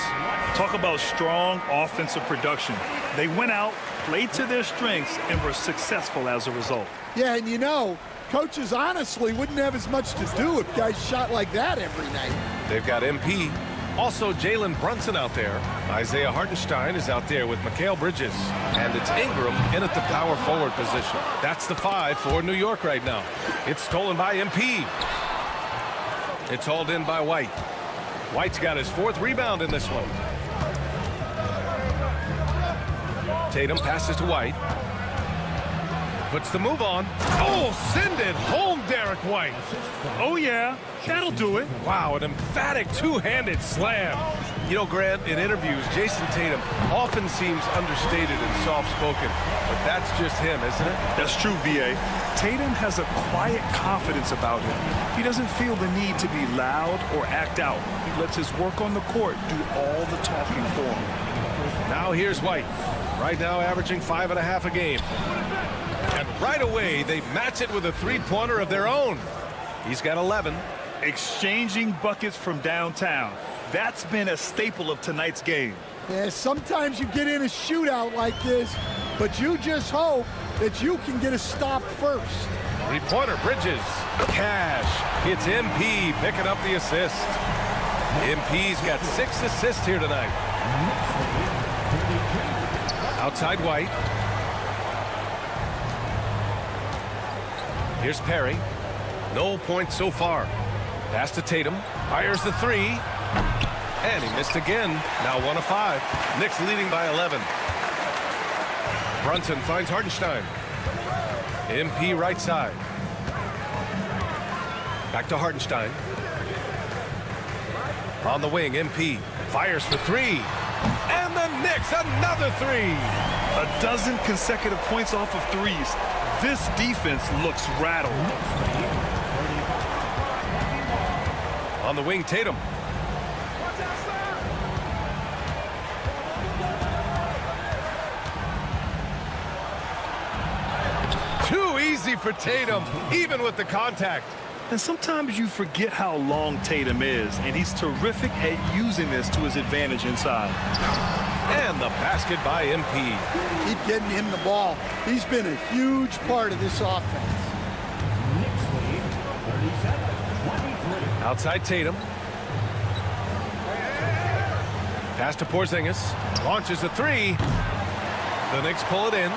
Talk about strong offensive production. They went out, played to their strengths, and were successful as a result.
Yeah, and you know, coaches honestly wouldn't have as much to do if guys shot like that every night.
They've got MP. Also, Jalen Brunson out there. Isaiah Hartenstein is out there with Mikal Bridges. And it's Ingram in at the power forward position. That's the 5 for New York right now. It's stolen by MP. It's hauled in by White. White's got his 4th rebound in this one. Tatum passes to White. Puts the move on. Oh, send it home, Derek White.
Oh, yeah, that'll do it.
Wow, an emphatic two-handed slam. You know, Grant, in interviews, Jason Tatum often seems understated and soft-spoken, but that's just him, isn't it?
That's true, B.A. Tatum has a quiet confidence about him. He doesn't feel the need to be loud or act out. He lets his work on the court do all the talking for him.
Now here's White. Right now averaging 5.5 a game. And right away, they match it with a three-pointer of their own. He's got 11.
Exchanging buckets from downtown. That's been a staple of tonight's game.
Yeah, sometimes you get in a shootout like this, but you just hope that you can get a stop first.
Three-pointer, Bridges. Cash. It's MP picking up the assist. MP's got 6 assists here tonight. Outside White. Here's Perry. No points so far. Pass to Tatum. Fires the three. And he missed again. Now 1 of 5. Knicks leading by 11. Brunson finds Hartenstein. MP right side. Back to Hartenstein. On the wing, MP fires for 3. And the Knicks, another 3.
A dozen consecutive points off of threes. This defense looks rattled.
On the wing, Tatum. Too easy for Tatum, even with the contact.
And sometimes you forget how long Tatum is, and he's terrific at using this to his advantage inside.
And the basket by MP.
Keep getting him the ball. He's been a huge part of this offense.
Outside Tatum. Pass to Porzingis. Launches a 3. The Knicks pull it in.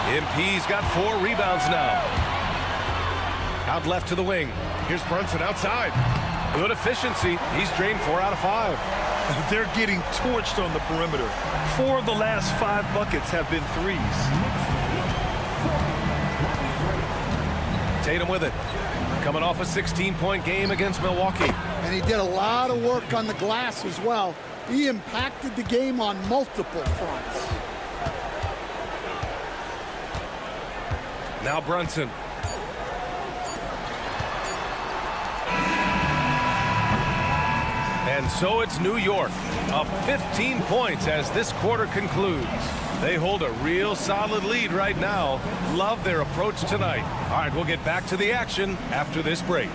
MP's got 4 rebounds now. Out left to the wing. Here's Brunson outside. Good efficiency. He's drained 4 out of 5.
They're getting torched on the perimeter. 4 of the last 5 buckets have been threes.
Tatum with it. Coming off a 16-point game against Milwaukee.
And he did a lot of work on the glass as well. He impacted the game on multiple fronts.
Now Brunson. And so it's New York, up 15 points as this quarter concludes. They hold a real solid lead right now. Love their approach tonight. All right, we'll get back to the action after this break.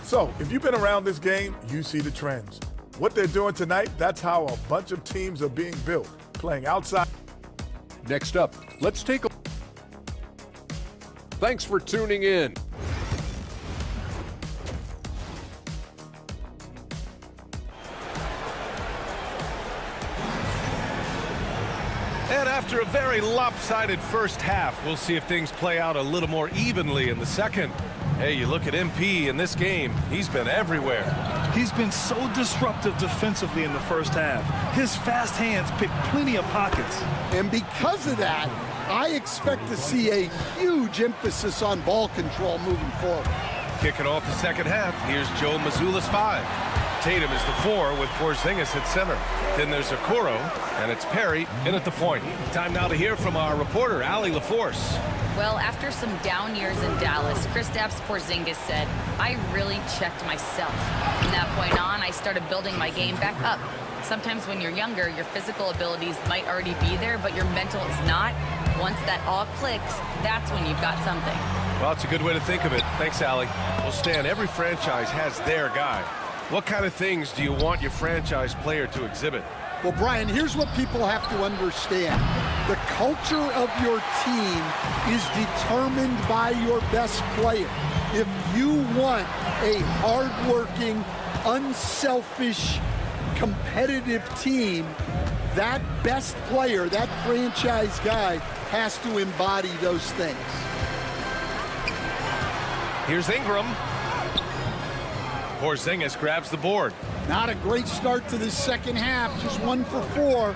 So, if you've been around this game, you see the trends. What they're doing tonight, that's how a bunch of teams are being built, playing outside.
Next up, let's take a... Thanks for tuning in.
And after a very lopsided first half, we'll see if things play out a little more evenly in the second. Hey, you look at MP in this game, he's been everywhere.
He's been so disruptive defensively in the first half. His fast hands pick plenty of pockets.
And because of that, I expect to see a huge emphasis on ball control moving forward.
Kicking off the second half, here's Joe Mazzulla's 5. Tatum is the 4 with Porzingis at center. Then there's Okoro, and it's Perry in at the point. Time now to hear from our reporter, Allie LaForce.
Well, after some down years in Dallas, Kristaps Porzingis said, I really checked myself. From that point on, I started building my game back up. Sometimes when you're younger, your physical abilities might already be there, but your mental is not. Once that all clicks, that's when you've got something.
Well, it's a good way to think of it. Thanks, Allie. Well, Stan, every franchise has their guy. What kind of things do you want your franchise player to exhibit?
Well, Brian, here's what people have to understand. The culture of your team is determined by your best player. If you want a hardworking, unselfish, competitive team, that best player, that franchise guy, has to embody those things.
Here's Ingram. Porzingis grabs the board.
Not a great start to this second half, just 1 for 4.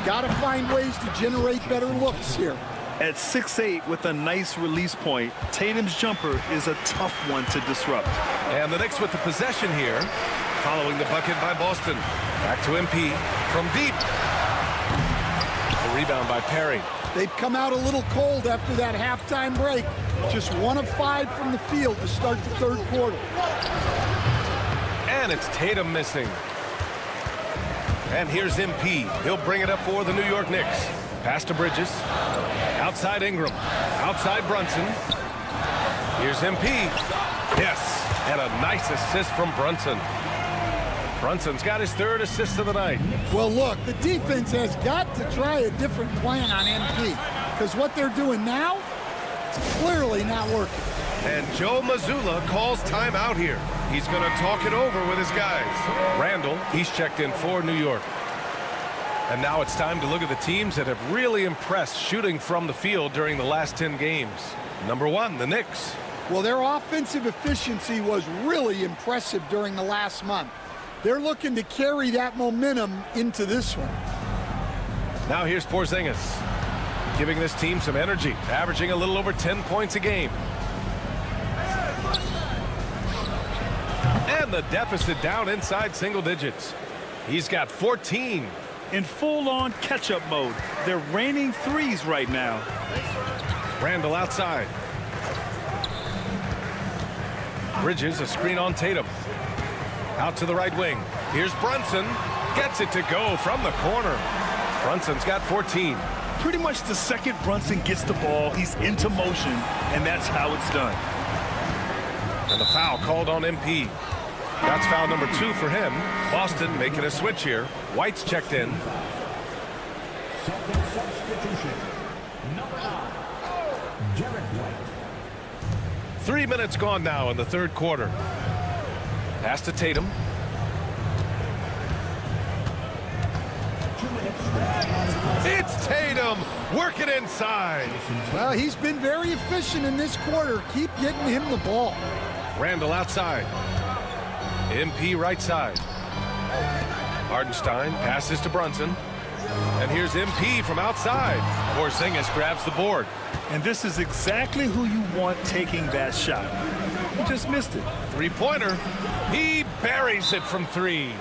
Got to find ways to generate better looks here.
At 6'8" with a nice release point, Tatum's jumper is a tough one to disrupt.
And the Knicks with the possession here, following the bucket by Boston. Back to MP from deep. The rebound by Perry.
They've come out a little cold after that halftime break. Just 1 of 5 from the field to start the third quarter.
And it's Tatum missing. And here's MP. He'll bring it up for the New York Knicks. Pass to Bridges. Outside Ingram. Outside Brunson. Here's MP. Yes. And a nice assist from Brunson. Brunson's got his 3rd assist of the night.
Well, look, the defense has got to try a different plan on MP, because what they're doing now, it's clearly not working.
And Joe Mazzulla calls timeout here. He's going to talk it over with his guys. Randall, he's checked in for New York. And now it's time to look at the teams that have really impressed shooting from the field during the last 10 games. Number 1, the Knicks.
Well, their offensive efficiency was really impressive during the last month. They're looking to carry that momentum into this one.
Now here's Porzingis, giving this team some energy, averaging a little over 10 points a game. And the deficit down inside single digits. He's got 14.
In full-on catch-up mode. They're raining threes right now.
Randall outside. Bridges, a screen on Tatum. Out to the right wing. Here's Brunson. Gets it to go from the corner. Brunson's got 14.
Pretty much the second Brunson gets the ball, he's into motion, and that's how it's done.
And the foul called on MP. That's foul number 2 for him. Boston making a switch here. White's checked in.
Second substitution. Number 9, Derek White.
3 minutes gone now in the third quarter. Pass to Tatum. It's Tatum working inside.
Well, he's been very efficient in this quarter. Keep getting him the ball.
Randall outside. MP right side. Hardenstein passes to Brunson. And here's MP from outside. Porzingis grabs the board.
And this is exactly who you want taking that shot. He just missed it.
Three-pointer. He buries it from 3.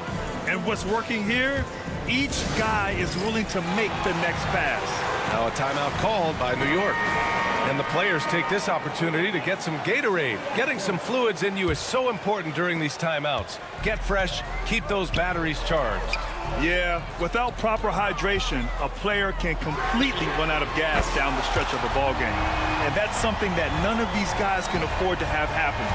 And what's working here? Each guy is willing to make the next pass.
Now a timeout called by New York. And the players take this opportunity to get some Gatorade. Getting some fluids in you is so important during these timeouts. Get fresh, keep those batteries charged.
Yeah, without proper hydration, a player can completely run out of gas down the stretch of a ball game. And that's something that none of these guys can afford to have happen.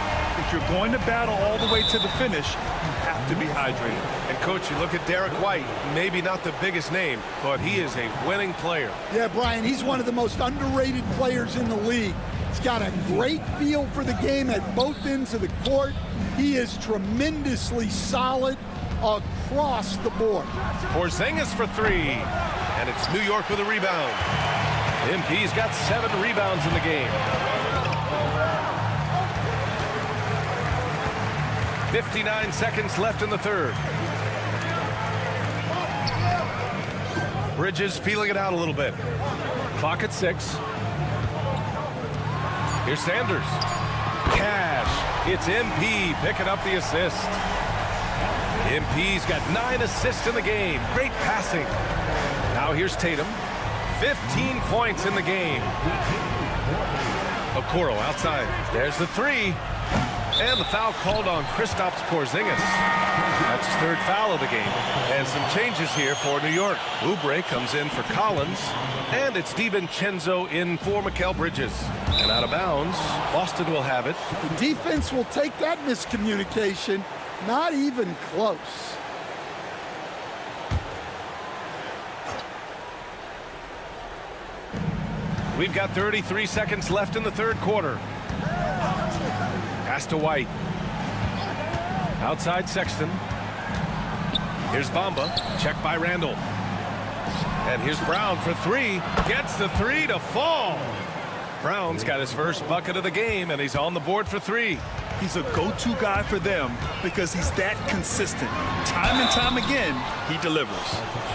If you're going to battle all the way to the finish, you have to be hydrated.
And Coach, you look at Derek White, maybe not the biggest name, but he is a winning player.
Yeah, Brian, he's one of the most underrated players in the league. He's got a great feel for the game at both ends of the court. He is tremendously solid across the board.
Porzingis for 3. And it's New York with a rebound. MP's got 7 rebounds in the game. 59 seconds left in the third. Bridges feeling it out a little bit. Clock at 6. Here's Sanders. Cash. It's MP picking up the assist. MP's got 9 assists in the game. Great passing. Now here's Tatum. 15 points in the game. Okoro outside. There's the 3. And the foul called on Kristaps Porzingis. That's his 3rd foul of the game. And some changes here for New York. Oubre comes in for Collins. And it's DiVincenzo in for Mikal Bridges. And out of bounds, Boston will have it.
The defense will take that miscommunication. Not even close.
We've got 33 seconds left in the third quarter. Pass to White. Outside Sexton. Here's Bamba, checked by Randall. And here's Brown for three. Gets the three to fall. Brown's got his first bucket of the game, and he's on the board for three.
He's a go-to guy for them because he's that consistent. Time and time again, he delivers.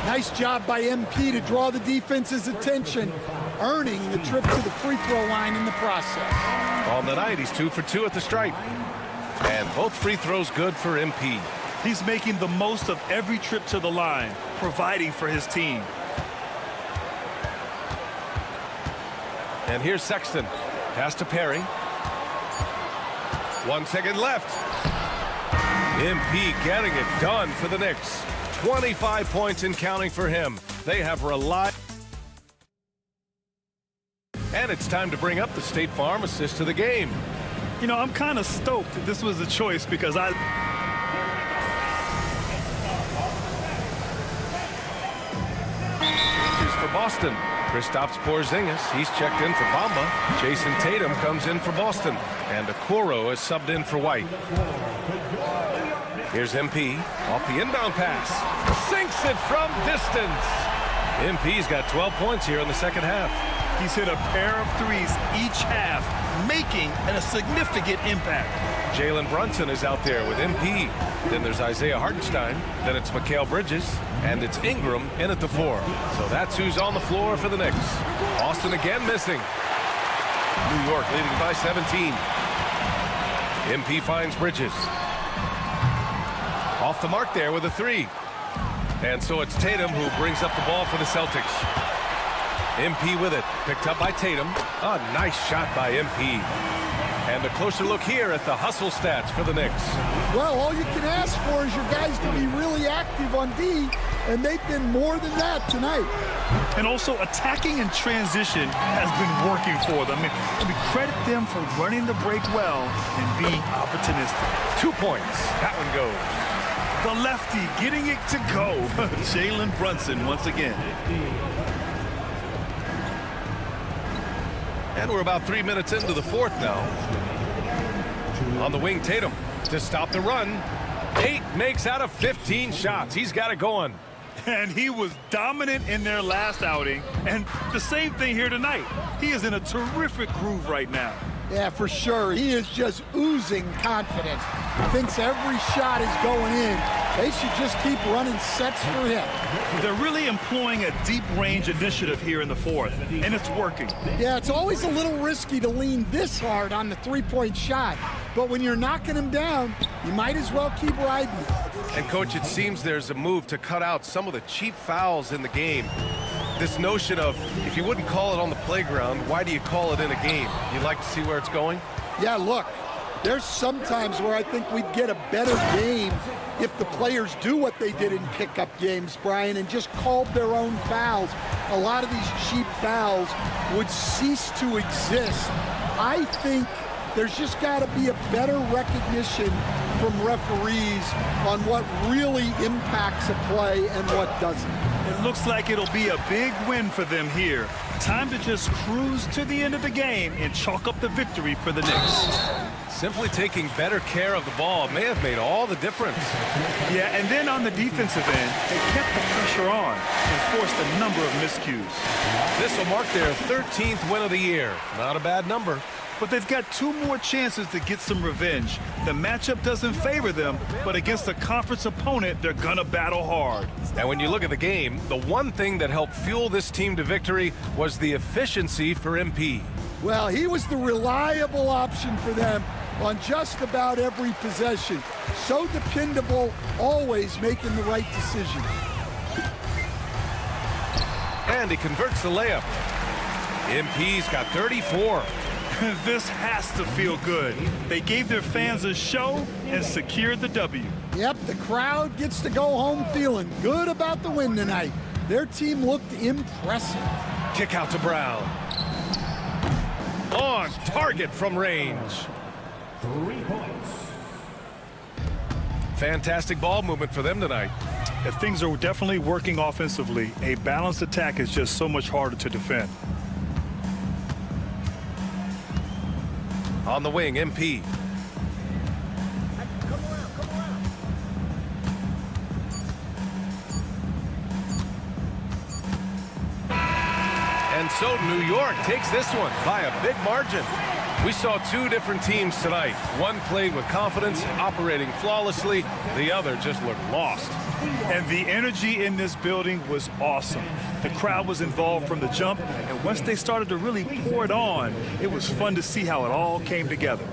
Nice job by MP to draw the defense's attention, earning the trip to the free throw line in the process.
On the night, he's 2 for 2 at the stripe. And both free throws good for MP.
He's making the most of every trip to the line, providing for his team.
And here's Sexton. Pass to Perry. 1 second left. MP getting it done for the Knicks. 25 points and counting for him. They have relied. And it's time to bring up the State Farm assist to the game.
You know, I'm kind of stoked that this was a choice because Here's
for Boston. Kristaps Porzingis, he's checked in for Bamba. Jason Tatum comes in for Boston. And Okoro is subbed in for White. Here's MP off the inbound pass. Sinks it from distance. MP's got 12 points here in the second half.
He's hit a pair of threes each half, making a significant impact.
Jalen Brunson is out there with MP. Then there's Isaiah Hartenstein. Then it's Mikal Bridges. And it's Ingram in at the 4. So that's who's on the floor for the Knicks. Boston again missing. New York leading by 17. MP finds Bridges. Off the mark there with a 3. And so it's Tatum who brings up the ball for the Celtics. MP with it. Picked up by Tatum. A nice shot by MP. And a closer look here at the hustle stats for the Knicks.
Well, all you can ask for is your guys to be really active on D, and they've been more than that tonight.
And also attacking in transition has been working for them. I mean, credit them for running the break well and being opportunistic.
2 points. That one goes.
The lefty getting it to go. Jalen Brunson once again.
And we're about 3 minutes into the fourth now. On the wing, Tatum to stop the run. 8 makes out of 15 shots. He's got it going.
And he was dominant in their last outing. And the same thing here tonight. He is in a terrific groove right now.
Yeah, for sure. He is just oozing confidence. He thinks every shot is going in. They should just keep running sets for him.
They're really employing a deep range initiative here in the fourth, and it's working.
Yeah, it's always a little risky to lean this hard on the three-point shot. But when you're knocking him down, you might as well keep riding.
And, Coach, it seems there's a move to cut out some of the cheap fouls in the game. This notion of, if you wouldn't call it on the playground, why do you call it in a game? You'd like to see where it's going?
Yeah, look, there's some times where I think we'd get a better game if the players do what they did in pickup games, Brian, and just called their own fouls. A lot of these cheap fouls would cease to exist. I think there's just got to be a better recognition from referees on what really impacts a play and what doesn't.
It looks like it'll be a big win for them here. Time to just cruise to the end of the game and chalk up the victory for the Knicks.
Simply taking better care of the ball may have made all the difference.
Yeah, and then on the defensive end, they kept the pressure on and forced a number of miscues.
This will mark their 13th win of the year. Not a bad number.
But they've got 2 more chances to get some revenge. The matchup doesn't favor them, but against a conference opponent, they're gonna battle hard.
And when you look at the game, the one thing that helped fuel this team to victory was the efficiency for MP.
Well, he was the reliable option for them on just about every possession. So dependable, always making the right decision.
And he converts the layup. MP's got 34.
This has to feel good. They gave their fans a show and secured the W.
Yep, the crowd gets to go home feeling good about the win tonight. Their team looked impressive.
Kick out to Brown. On target from range.
3 points.
Fantastic ball movement for them tonight.
If things are definitely working offensively, a balanced attack is just so much harder to defend.
On the wing, MP. And so New York takes this one by a big margin. We saw two different teams tonight. One played with confidence, operating flawlessly. The other just looked lost.
And the energy in this building was awesome. The crowd was involved from the jump, and once they started to really pour it on, it was fun to see how it all came together.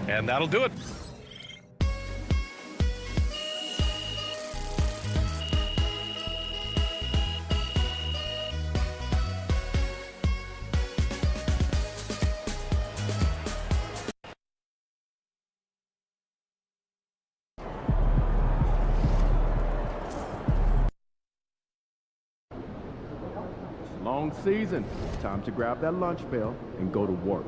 And that'll do it.
Long season. Time to grab that lunch bell and go to work.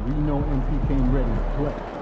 We know MP came ready to play.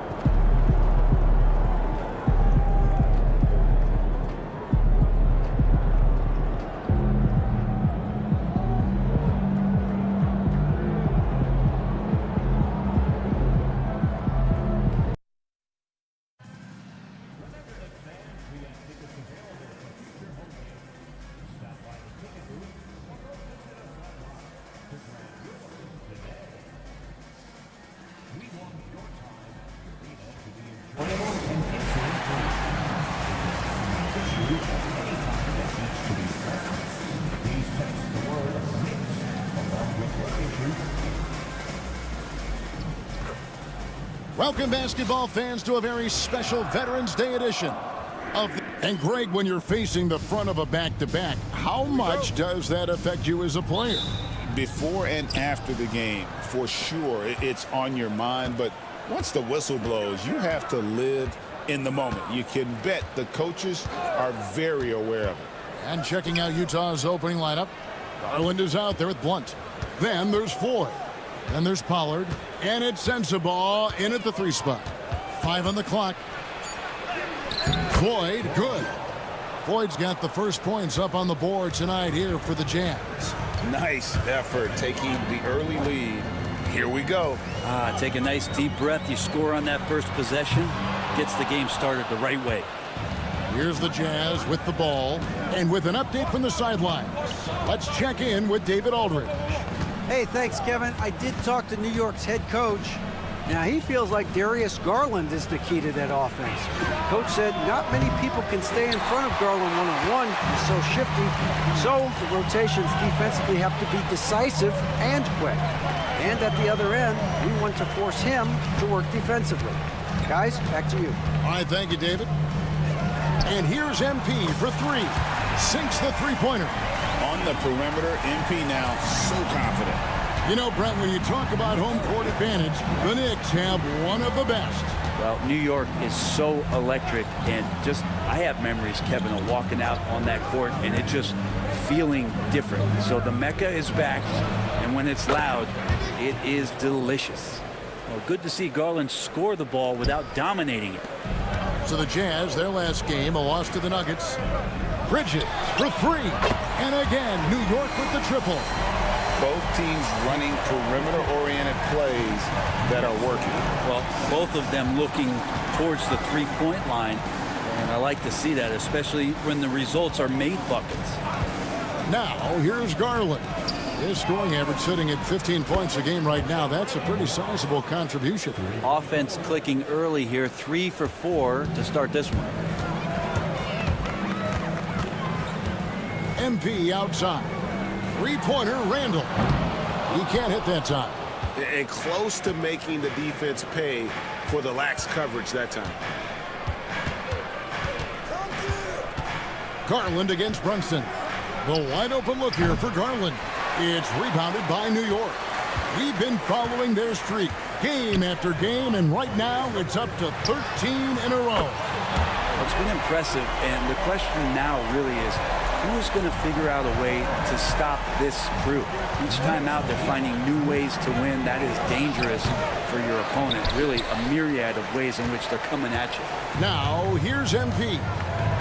Welcome, basketball fans, to a very special Veterans Day edition of And Greg, when you're facing the front of a back-to-back, how much does that affect you as a player?
Before and after the game, for sure, it's on your mind. But once the whistle blows, you have to live in the moment. You can bet the coaches are very aware of it.
And checking out Utah's opening lineup, Garland is out there with Blunt. Then there's Floyd. Then there's Pollard. And it's Sensabaugh in at the 3 spot. 5 on the clock. Floyd, good. Floyd's got the first points up on the board tonight here for the Jazz.
Nice effort taking the early lead. Here we go.
Take a nice deep breath. You score on that first possession. Gets the game started the right way.
Here's the Jazz with the ball. And with an update from the sidelines, let's check in with David Aldridge.
Hey, thanks, Kevin. I did talk to New York's head coach. Now, he feels like Darius Garland is the key to that offense. Coach said not many people can stay in front of Garland one-on-one. He's so shifty. So the rotations defensively have to be decisive and quick. And at the other end, we want to force him to work defensively. Guys, back to you.
All right, thank you, David. And here's MP for 3. Sinks the three-pointer.
On the perimeter, MP now so confident.
You know, Brent, when you talk about home court advantage, the Knicks have one of the best.
Well, New York is so electric, and just, I have memories, Kevin, of walking out on that court and it just feeling different. So the Mecca is back, and when it's loud, it is delicious. Well, good to see Garland score the ball without dominating it.
So the Jazz, their last game, a loss to the Nuggets. Bridges for 3. And again, New York with the triple.
Both teams running perimeter-oriented plays that are working.
Well, both of them looking towards the three-point line. And I like to see that, especially when the results are made buckets.
Now, here's Garland. His scoring average sitting at 15 points a game right now. That's a pretty sizable contribution.
Offense clicking early here, 3 for 4 to start this one.
MP outside. Three-pointer, Randall. He can't hit that time.
And close to making the defense pay for the lax coverage that time.
Garland against Brunson. The wide-open look here for Garland. It's rebounded by New York. We've been following their streak game after game, and right now it's up to 13 in a row.
It's been impressive, and the question now really is, who's going to figure out a way to stop this crew? Each time out, they're finding new ways to win. That is dangerous for your opponent. Really, a myriad of ways in which they're coming at you.
Now, here's MP.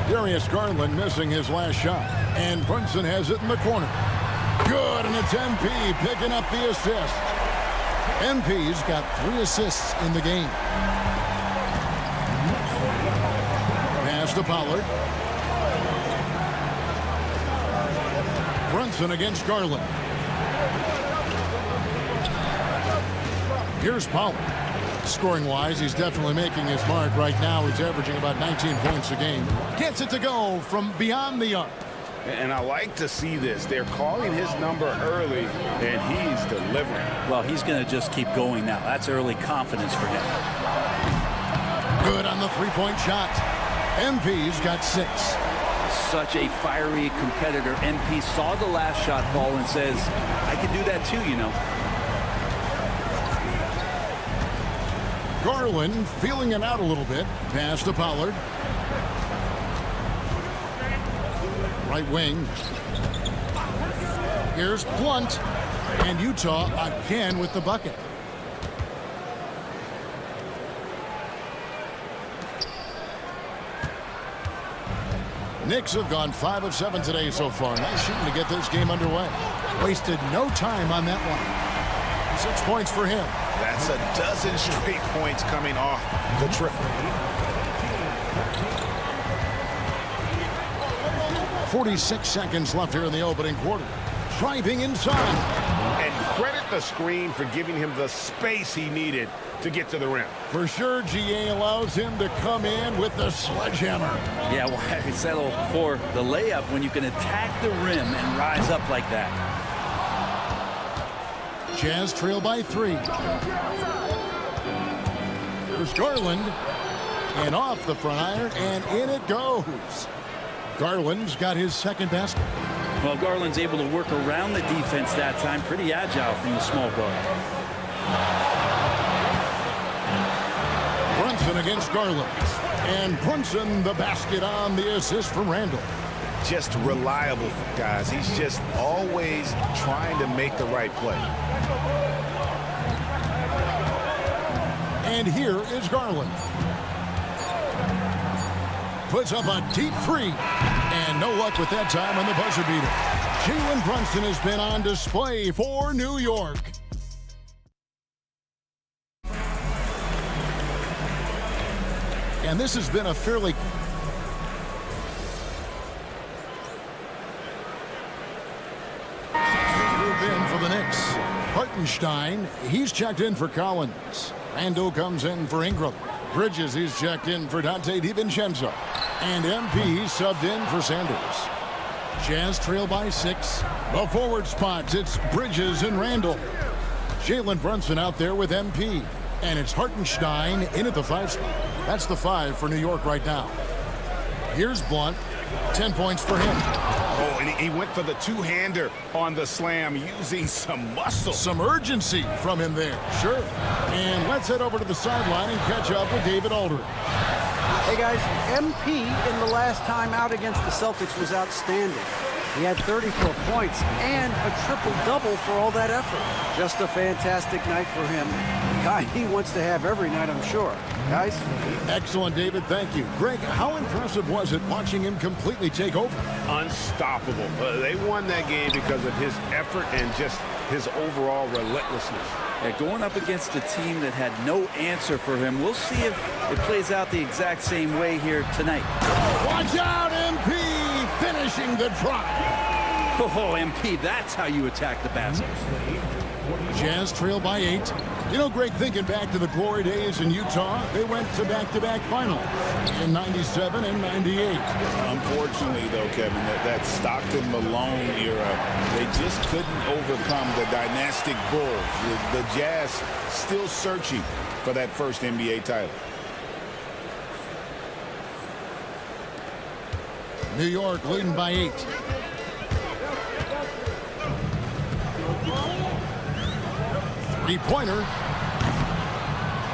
Darius Garland missing his last shot, and Brunson has it in the corner. Good, and it's MP picking up the assist. MP's got 3 assists in the game. Pass to Pollard. Brunson against Garland. Here's Pollard. Scoring-wise, he's definitely making his mark right now. He's averaging about 19 points a game. Gets it to go from beyond the arc.
And I like to see this. They're calling his number early, and he's delivering.
Well, he's going to just keep going now. That's early confidence for him.
Good on the three-point shot. MP's got 6.
Such a fiery competitor. MP saw the last shot fall and says, I can do that too, you know.
Garland feeling it out a little bit. Pass to Pollard. Right wing. Here's Blunt. And Utah again with the bucket. Knicks have gone 5 of 7 today so far. Nice shooting to get this game underway. Wasted no time on that one. 6 points for him.
That's a dozen straight points coming off the triple.
46 seconds left here in the opening quarter. Driving inside.
And credit the screen for giving him the space he needed to get to the rim.
For sure, GA allows him to come in with the sledgehammer.
Yeah, why settle for the layup when you can attack the rim and rise up like that?
Jazz trail by 3. There's Garland. And off the front iron, and in it goes. Garland's got his second basket.
Well, Garland's able to work around the defense that time. Pretty agile from the small guard.
Brunson against Garland. And Brunson the basket on the assist from Randall.
Just reliable, guys. He's just always trying to make the right play.
And here is Garland. Puts up a deep 3. And no luck with that time on the buzzer beater. Jalen Brunson has been on display for New York. And this has been a fairly... Move in for the Knicks. Hartenstein, he's checked in for Collins. Randall comes in for Ingram. Bridges, he's checked in for Dante DiVincenzo. And MP subbed in for Sanders. Jazz trail by 6. The forward spots, it's Bridges and Randall. Jalen Brunson out there with MP. And it's Hartenstein in at the 5 spot. That's the 5 for New York right now. Here's Blunt. 10 points for him.
Oh, and he went for the two-hander on the slam using some muscle.
Some urgency from him there. Sure. And let's head over to the sideline and catch up with David Aldridge.
Hey guys, MP in the last time out against the Celtics was outstanding. He had 34 points and a triple-double for all that effort. Just a fantastic night for him. Guy he wants to have every night, I'm sure. Guys?
Excellent, David. Thank you. Greg, how impressive was it watching him completely take over?
Unstoppable. They won that game because of his effort and just his overall relentlessness.
Yeah, going up against a team that had no answer for him. We'll see if it plays out the exact same way here tonight.
Watch out, MP! Finishing the drive.
Oh, MP, that's how you attack the basket.
Jazz trail by 8. You know, Greg, thinking back to the glory days in Utah, they went to back-to-back finals in 97 and 98.
Unfortunately, though, Kevin, that Stockton-Malone era, they just couldn't overcome the dynastic Bulls. The Jazz still searching for that first NBA title.
New York leading by 8. Three-pointer.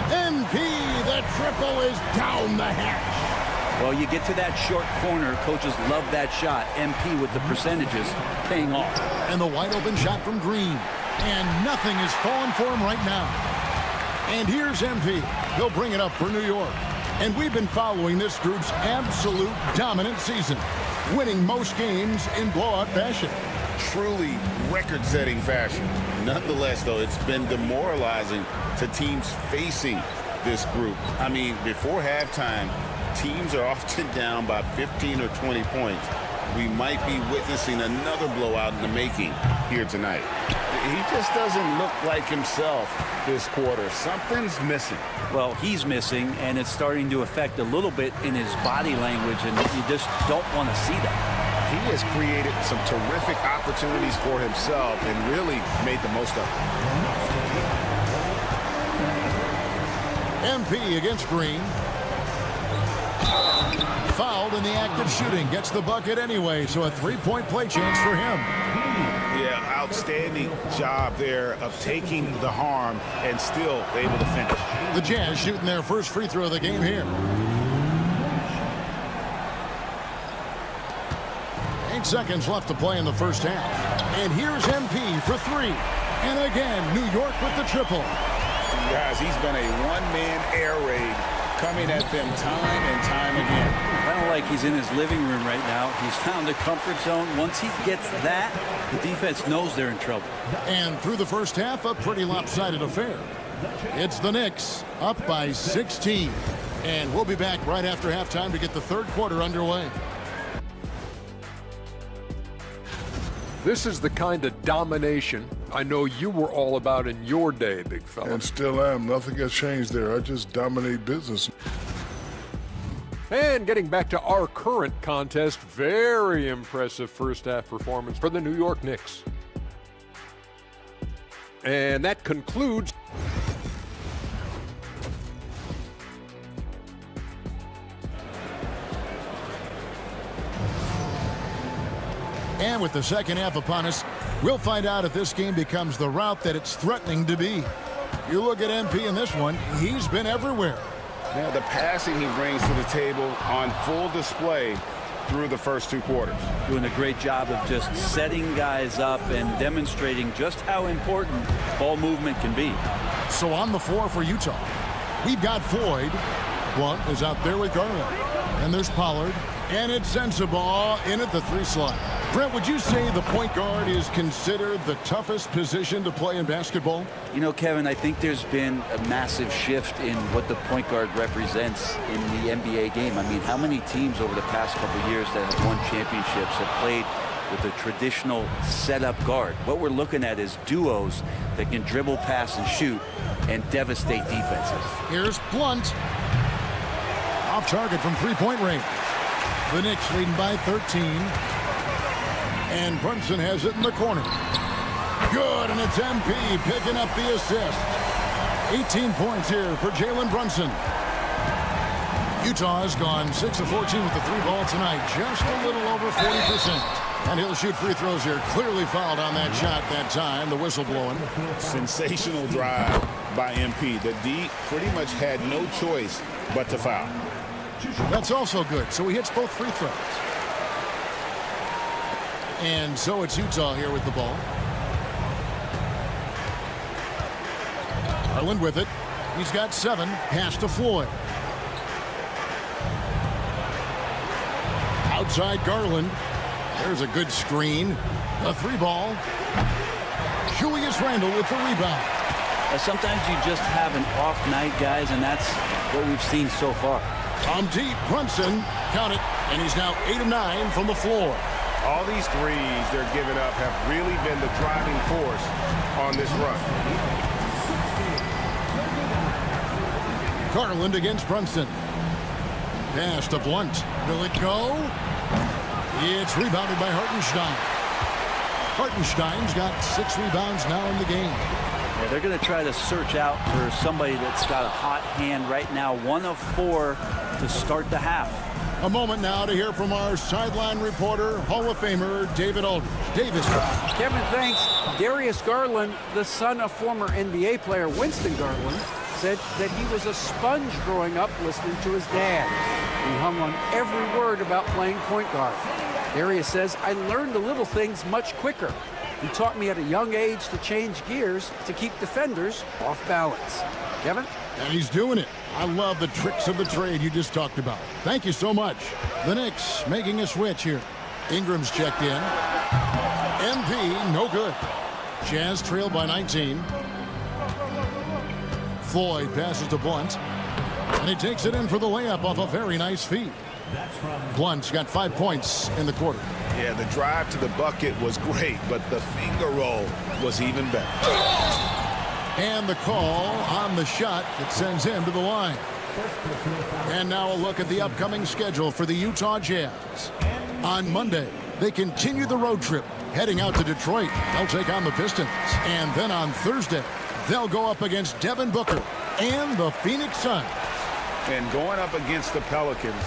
MP, the triple is down the hatch.
Well, you get to that short corner. Coaches love that shot. MP with the percentages paying off.
And the wide-open shot from Green. And nothing is falling for him right now. And here's MP. He'll bring it up for New York. And we've been following this group's absolute dominant season, winning most games in blowout fashion.
truly record-setting fashion. Nonetheless, though, it's been demoralizing to teams facing this group. I mean, before halftime, teams are often down by 15 or 20 points. We might be witnessing another blowout in the making here tonight. He just doesn't look like himself this quarter. Something's missing.
Well, he's missing, and it's starting to affect a little bit in his body language, and you just don't want to see that.
He has created some terrific opportunities for himself and really made the most of it.
MP against Green. Fouled in the act of shooting. Gets the bucket anyway, so a three-point play chance for him.
Yeah, outstanding job there of taking the harm and still able to finish.
The Jazz shooting their first free throw of the game here. 8 seconds left to play in the first half. And here's MP for three. And again, New York with the triple.
Guys, he's been a one-man air raid coming at them time and time again.
Kind of like he's in his living room right now. He's found a comfort zone. Once he gets that, the defense knows they're in trouble.
And through the first half, a pretty lopsided affair. It's the Knicks up by 16. And we'll be back right after halftime to get the third quarter underway.
This is the kind of domination I know you were all about in your day, big fella.
And still am. Nothing has changed there. I just dominate business.
And getting back to our current contest, very impressive first half performance for the New York Knicks. And that concludes.
And with the second half upon us, we'll find out if this game becomes the route that it's threatening to be. You look at MP in this one, he's been everywhere.
Yeah, the passing he brings to the table on full display through the first two quarters.
Doing a great job of just setting guys up and demonstrating just how important ball movement can be.
So on the floor for Utah, we've got Floyd. Blunt is out there with Garland. And there's Pollard. And it sends the ball in at the three slot. Brent, would you say the point guard is considered the toughest position to play in basketball?
You know, Kevin, I think there's been a massive shift in what the point guard represents in the NBA game. I mean, how many teams over the past couple of years that have won championships have played with a traditional setup guard? What we're looking at is duos that can dribble, pass, and shoot and devastate defenses.
Here's Blunt. Off target from three-point range. The Knicks leading by 13. And Brunson has it in the corner. Good, and it's MP picking up the assist. 18 points here for Jalen Brunson. Utah has gone 6 of 14 with the three ball tonight, just a little over 40%. And he'll shoot free throws here. Clearly fouled on that shot that time. The whistle blowing.
Sensational drive by MP. The D pretty much had no choice but to foul.
That's also good. So he hits both free throws. And so it's Utah here with the ball. Garland with it. He's got 7. Pass to Floyd. Outside Garland. There's a good screen. A three ball. Julius Randle with the rebound.
Sometimes you just have an off night, guys, and that's what we've seen so far.
From deep, Brunson, count it, and he's now 8 of 9 from the floor.
All these threes they're giving up have really been the driving force on this run.
Garland against Brunson. Pass to Blunt. Will it go? It's rebounded by Hartenstein. Hartenstein's got 6 rebounds now in the game.
Yeah, they're going to try to search out for somebody that's got a hot hand right now. 1 of 4 to start the half.
A moment now to hear from our sideline reporter, Hall of Famer David Aldridge. Davis.
Kevin, thanks. Darius Garland, the son of former NBA player Winston Garland, said that he was a sponge growing up listening to his dad. He hung on every word about playing point guard. Darius says, I learned the little things much quicker. He taught me at a young age to change gears to keep defenders off balance. Kevin?
And he's doing it. I love the tricks of the trade you just talked about. Thank you so much. The Knicks making a switch here. Ingram's checked in. MP, no good. Jazz trail by 19. Floyd passes to Blunt. And he takes it in for the layup off a very nice feed. Blunt's got 5 points in the quarter.
Yeah, the drive to the bucket was great, but the finger roll was even better.
And the call on the shot that sends him to the line. And now a look at the upcoming schedule for the Utah Jazz. On Monday, they continue the road trip, heading out to Detroit. They'll take on the Pistons. And then on Thursday, they'll go up against Devin Booker and the Phoenix Suns.
And going up against the Pelicans,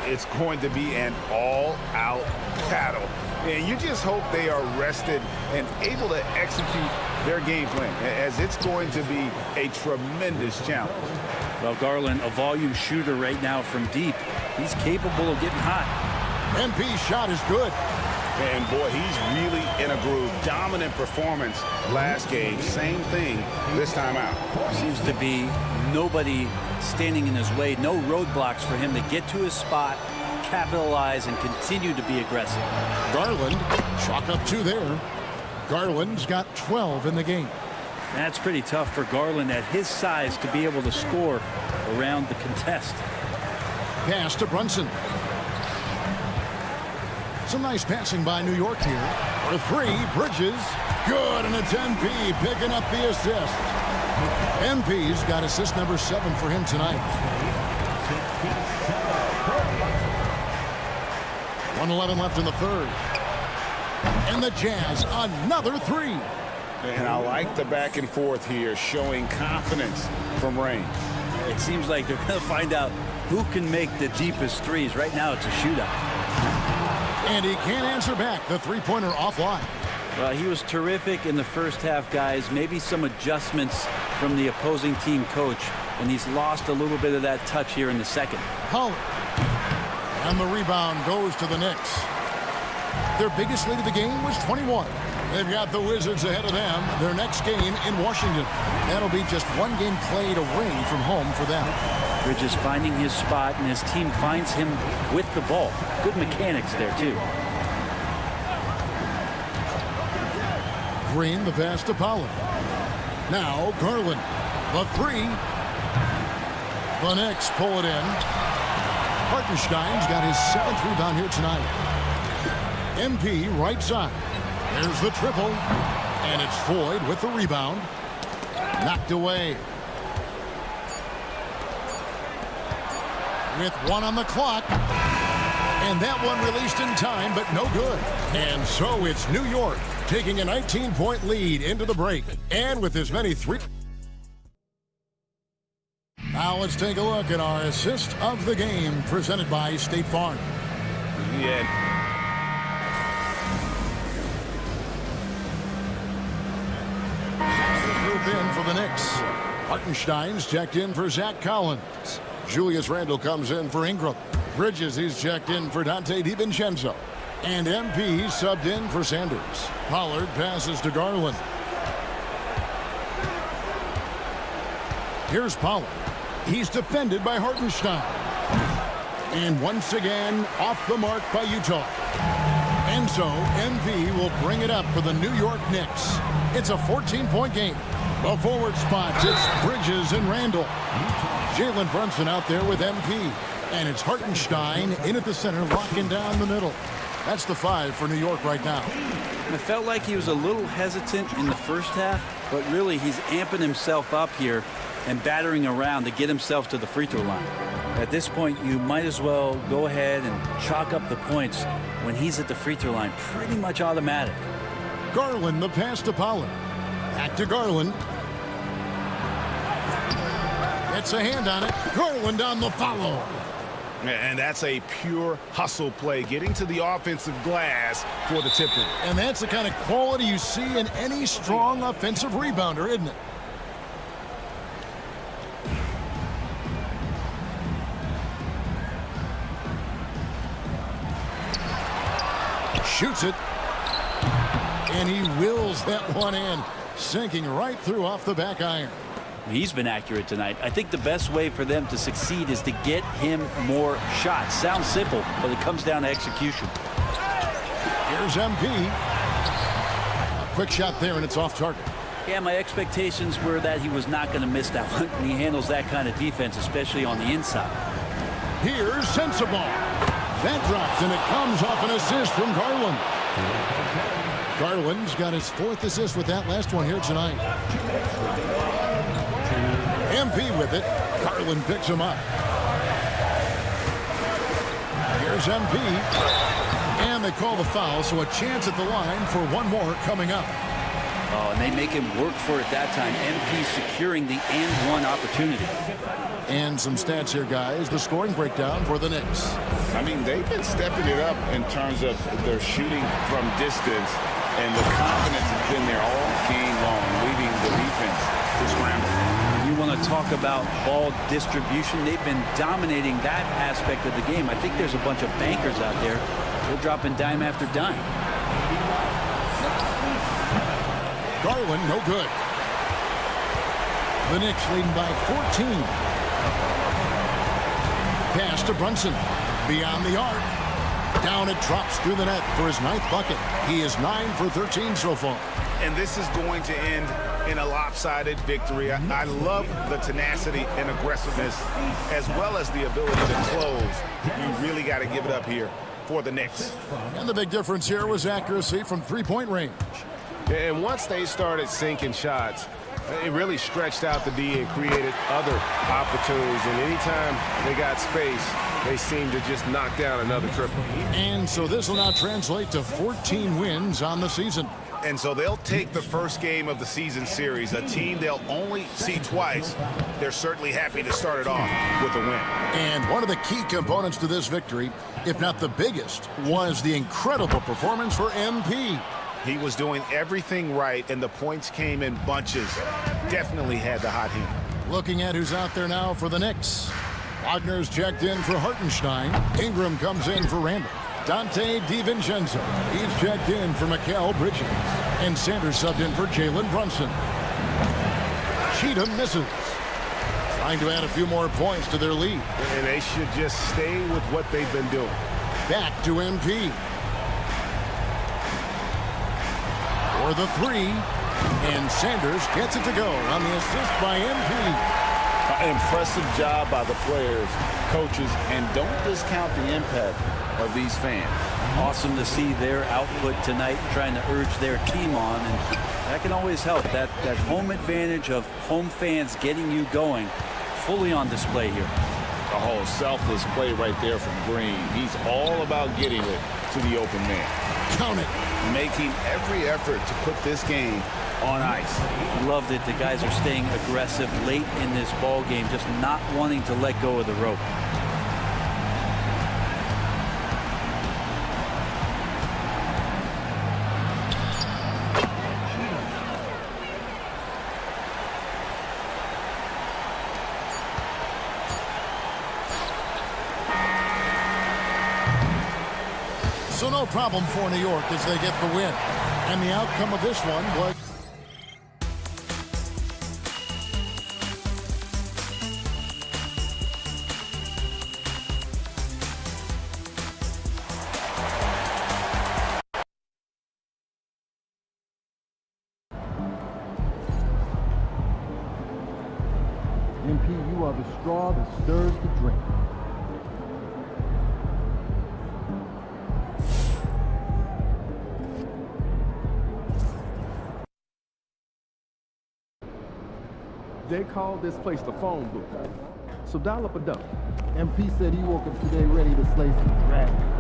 it's going to be an all-out battle. And you just hope they are rested and able to execute their game plan, as it's going to be a tremendous challenge.
Well, Garland, a volume shooter right now from deep. He's capable of getting hot.
MP's shot is good.
And boy, he's really in a groove. Dominant performance last game. Same thing this time out.
Seems to be nobody standing in his way. No roadblocks for him to get to his spot, capitalize, and continue to be aggressive.
Garland, chalk up 2 there. Garland's got 12 in the game.
That's pretty tough for Garland at his size to be able to score around the contest.
Pass to Brunson. Some nice passing by New York here. For 3, Bridges. Good, and it's MP picking up the assist. MP's got assist number 7 for him tonight. 1:11 left in the third. And the Jazz, another 3.
And I like the back and forth here, showing confidence from range.
It seems like they're going to find out who can make the deepest threes. Right now, it's a shootout.
And he can't answer back. The three-pointer offline.
Well, he was terrific in the first half, guys. Maybe some adjustments from the opposing team coach, and he's lost a little bit of that touch here in the second.
Pollard. And the rebound goes to the Knicks. Their biggest lead of the game was 21. They've got the Wizards ahead of them. Their next game in Washington. That'll be just 1 game played away from home for them.
Bridges finding his spot, and his team finds him with the ball. Good mechanics there, too.
Green, the pass to Pollard. Now Garland, the 3. The Knicks pull it in. Hartenstein's got his 7th rebound here tonight. MP right side. There's the triple. And it's Floyd with the rebound. Knocked away. With 1 on the clock. And that one released in time, but no good. And so it's New York taking a 19-point lead into the break. And with as many 3. Now let's take a look at our assist of the game presented by State Farm.
Yeah.
Group in for the Knicks. Hartenstein's checked in for Zach Collins. Julius Randle comes in for Ingram. Bridges, he's checked in for Dante DiVincenzo. And MP subbed in for Sanders. Pollard passes to Garland. Here's Pollard. He's defended by Hartenstein. And once again, off the mark by Utah. And so, MP will bring it up for the New York Knicks. It's a 14-point game. The forward spots, it's Bridges and Randle. Jalen Brunson out there with MP. And it's Hartenstein in at the center, locking down the middle. That's the 5 for New York right now.
It felt like he was a little hesitant in the first half, but really he's amping himself up here and battering around to get himself to the free throw line. At this point, you might as well go ahead and chalk up the points when he's at the free throw line. Pretty much automatic.
Garland, the pass to Pollard. Back to Garland. Gets a hand on it. Garland on the follow.
And that's a pure hustle play, getting to the offensive glass for the tip-in.
And that's the kind of quality you see in any strong offensive rebounder, isn't it? Shoots it. And he wills that one in, sinking right through off the back iron.
He's been accurate tonight. I think the best way for them to succeed is to get him more shots. Sounds simple, but it comes down to execution.
Here's MP. Quick shot there, and it's off target.
Yeah, my expectations were that he was not going to miss that one. He handles that kind of defense, especially on the inside.
Here's Sensible. That drops, and it comes off an assist from Garland. Garland's got his 4th assist with that last one here tonight. MP with it. Garland picks him up. Here's MP. And they call the foul, so a chance at the line for one more coming up.
Oh, and they make him work for it that time. MP securing the and-one opportunity.
And some stats here, guys. The scoring breakdown for the Knicks.
I mean, they've been stepping it up in terms of their shooting from distance, and the confidence has been there all game long, leading the defense to scramble.
You want to talk about ball distribution. They've been dominating that aspect of the game. I think there's a bunch of bankers out there. They're dropping dime after dime.
Garland, no good. The Knicks leading by 14. Pass to Brunson. Beyond the arc. Down it drops through the net for his 9th bucket. He is 9 for 13 so far.
And this is going to end in a lopsided victory. I love the tenacity and aggressiveness, as well as the ability to close. You really got to give it up here for the Knicks.
And the big difference here was accuracy from three-point range.
And once they started sinking shots, it really stretched out the D and created other opportunities. And anytime they got space, they seemed to just knock down another triple.
And so this will now translate to 14 wins on the season.
And so they'll take the first game of the season series, a team they'll only see twice. They're certainly happy to start it off with a win.
And one of the key components to this victory, if not the biggest, was the incredible performance for MP.
He was doing everything right, and the points came in bunches. Definitely had the hot hand.
Looking at who's out there now for the Knicks. Wagner's checked in for Hartenstein. Ingram comes in for Randall. Dante DiVincenzo. He's checked in for Mikal Bridges. And Sanders subbed in for Jalen Brunson. Cheatham misses. Trying to add a few more points to their lead.
And they should just stay with what they've been doing.
Back to MP. For the 3. And Sanders gets it to go on the assist by MP.
An impressive job by the players, coaches, and don't discount the impact of these fans.
Awesome to see their output tonight, trying to urge their team on, and that can always help. That home advantage of home fans getting you going, fully on display here.
A whole selfless play right there from Green. He's all about getting it to the open man.
Count it.
Making every effort to put this game on ice.
Loved it. The guys are staying aggressive late in this ball game, just not wanting to let go of the rope.
So no problem for New York as they get the win. And the outcome of this one was...
MP, you are the straw that stirs the drink. They called this place the phone booth. So dial up a dope. MP said he woke up today ready to slay some dragons.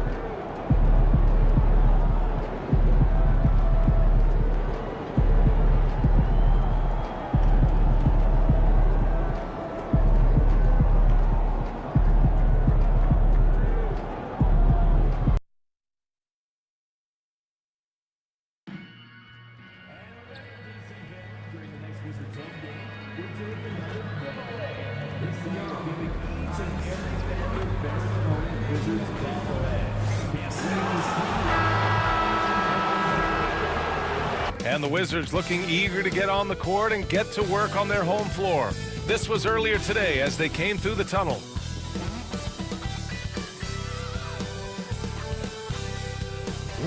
And the Wizards looking eager to get on the court and get to work on their home floor. This was earlier today as they came through the tunnel.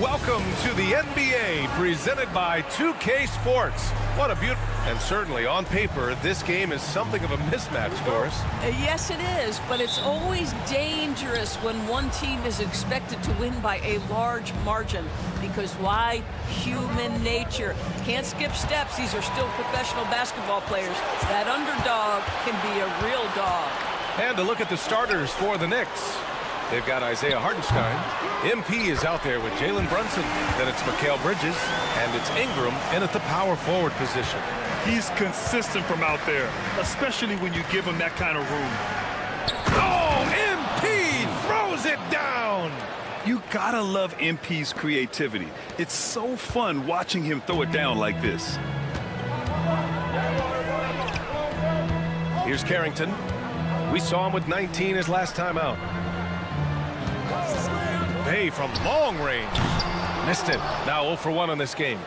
Welcome to the NBA, presented by 2K Sports. What a beautiful, and certainly on paper, this game is something of a mismatch, Doris.
Yes, it is, but it's always dangerous when one team is expected to win by a large margin. Because why? Human nature. Can't skip steps. These are still professional basketball players. That underdog can be a real dog.
And to look at the starters for the Knicks. They've got Isaiah Hartenstein. MP is out there with Jalen Brunson. Then it's Mikal Bridges. And it's Ingram in at the power forward position.
He's consistent from out there, especially when you give him that kind of room.
Oh, MP throws it down.
You gotta love MP's creativity. It's so fun watching him throw it down like this.
Here's Carrington. We saw him with 19 his last time out. Bay from long range. Missed it. Now 0 for 1 on this game.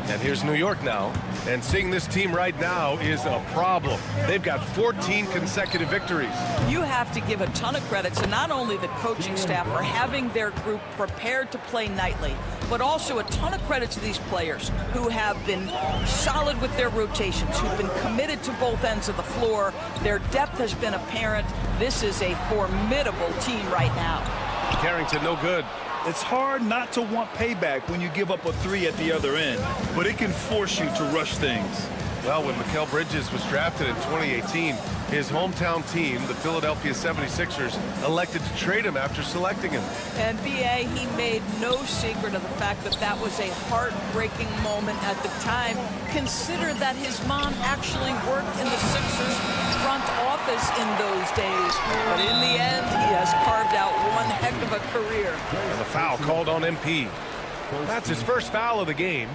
And here's New York now. And seeing this team right now is a problem. They've got 14 consecutive victories.
You have to give a ton of credit to not only the coaching staff for having their group prepared to play nightly, but also a ton of credit to these players who have been solid with their rotations, who've been committed to both ends of the floor. Their depth has been apparent. This is a formidable team right now.
Carrington, no good.
It's hard not to want payback when you give up a 3 at the other end, but it can force you to rush things.
Well, when Mikal Bridges was drafted in 2018, his hometown team, the Philadelphia 76ers, elected to trade him after selecting him.
And BA, he made no secret of the fact that that was a heartbreaking moment at the time. Consider that his mom actually worked in the Sixers front office in those days. But in the end, he has carved out one heck of a career.
And the foul called on MP. That's his first foul of the game.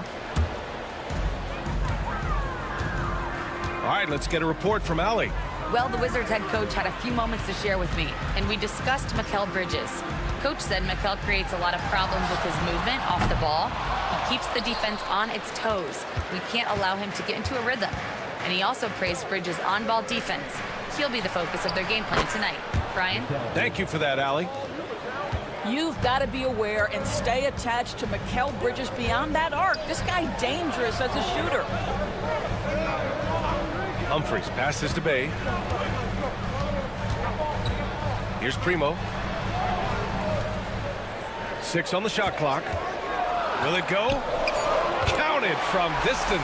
All right, let's get a report from Allie.
Well, the Wizards head coach had a few moments to share with me, and we discussed Mikal Bridges. Coach said Mikal creates a lot of problems with his movement off the ball. He keeps the defense on its toes. We can't allow him to get into a rhythm. And he also praised Bridges' on-ball defense. He'll be the focus of their game plan tonight. Brian?
Thank you for that, Allie.
You've got to be aware and stay attached to Mikal Bridges beyond that arc. This guy dangerous as a shooter.
Humphries passes to Bay. Here's Primo. 6 on the shot clock. Will it go? Counted from distance.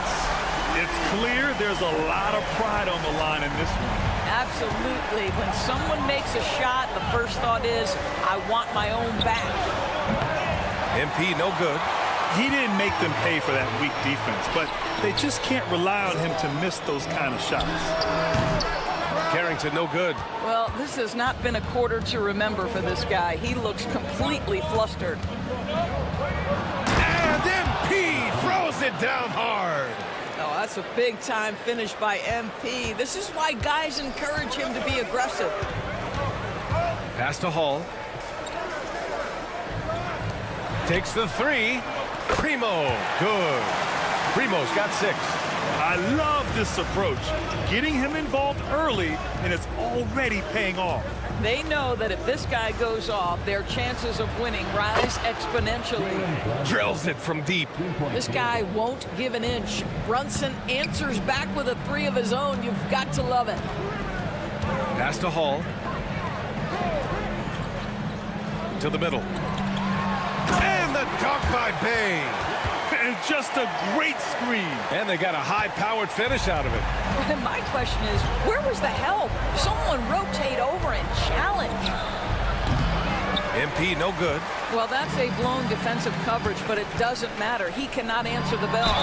It's clear there's a lot of pride on the line in this one.
Absolutely. When someone makes a shot, the first thought is, I want my own back.
MP no good.
He didn't make them pay for that weak defense, but they just can't rely on him to miss those kind of shots.
Carrington no good.
Well, this has not been a quarter to remember for this guy. He looks completely flustered.
And MP throws it down hard.
Oh, that's a big-time finish by MP. This is why guys encourage him to be aggressive.
Pass to Hall. Takes the 3. Primo, good. Primo's got 6.
I love this approach. Getting him involved early, and it's already paying off.
They know that if this guy goes off, their chances of winning rise exponentially.
Drills it from deep.
This guy won't give an inch. Brunson answers back with a 3 of his own. You've got to love it.
Pass to Hall. To the middle. And the dunk by Bay.
And just a great screen.
And they got a high-powered finish out of it.
And my question is, where was the help? Someone rotate over and challenge.
MP no good.
Well, that's a blown defensive coverage, but it doesn't matter. He cannot answer the bell.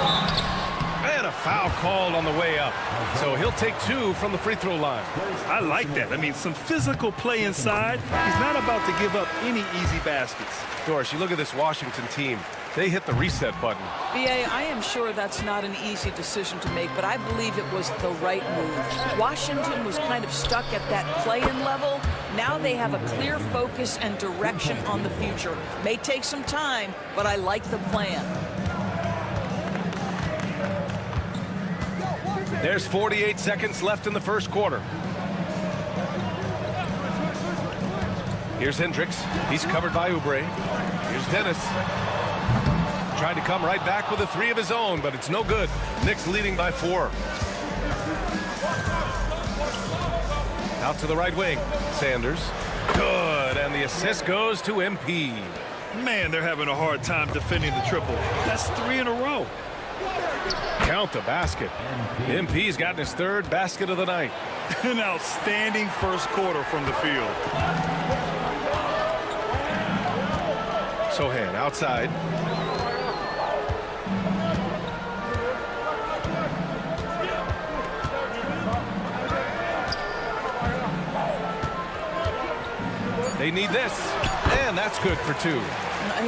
And a foul called on the way up. So he'll take 2 from the free throw line.
I like that. I mean, some physical play inside. He's not about to give up any easy baskets.
Doris, you look at this Washington team. They hit the reset button.
BA, I am sure that's not an easy decision to make, but I believe it was the right move. Washington was kind of stuck at that play-in level. Now they have a clear focus and direction on the future. May take some time, but I like the plan.
There's 48 seconds left in the first quarter. Here's Hendricks. He's covered by Oubre. Here's Dennis. Tried to come right back with a three of his own, but it's no good. Knicks leading by 4. Out to the right wing. Sanders. Good. And the assist goes to MP.
Man, they're having a hard time defending the triple. That's 3 in a row.
Count the basket. MP's gotten his 3rd basket of the night.
An outstanding first quarter from the field.
Sohan outside. They need this, and that's good for 2.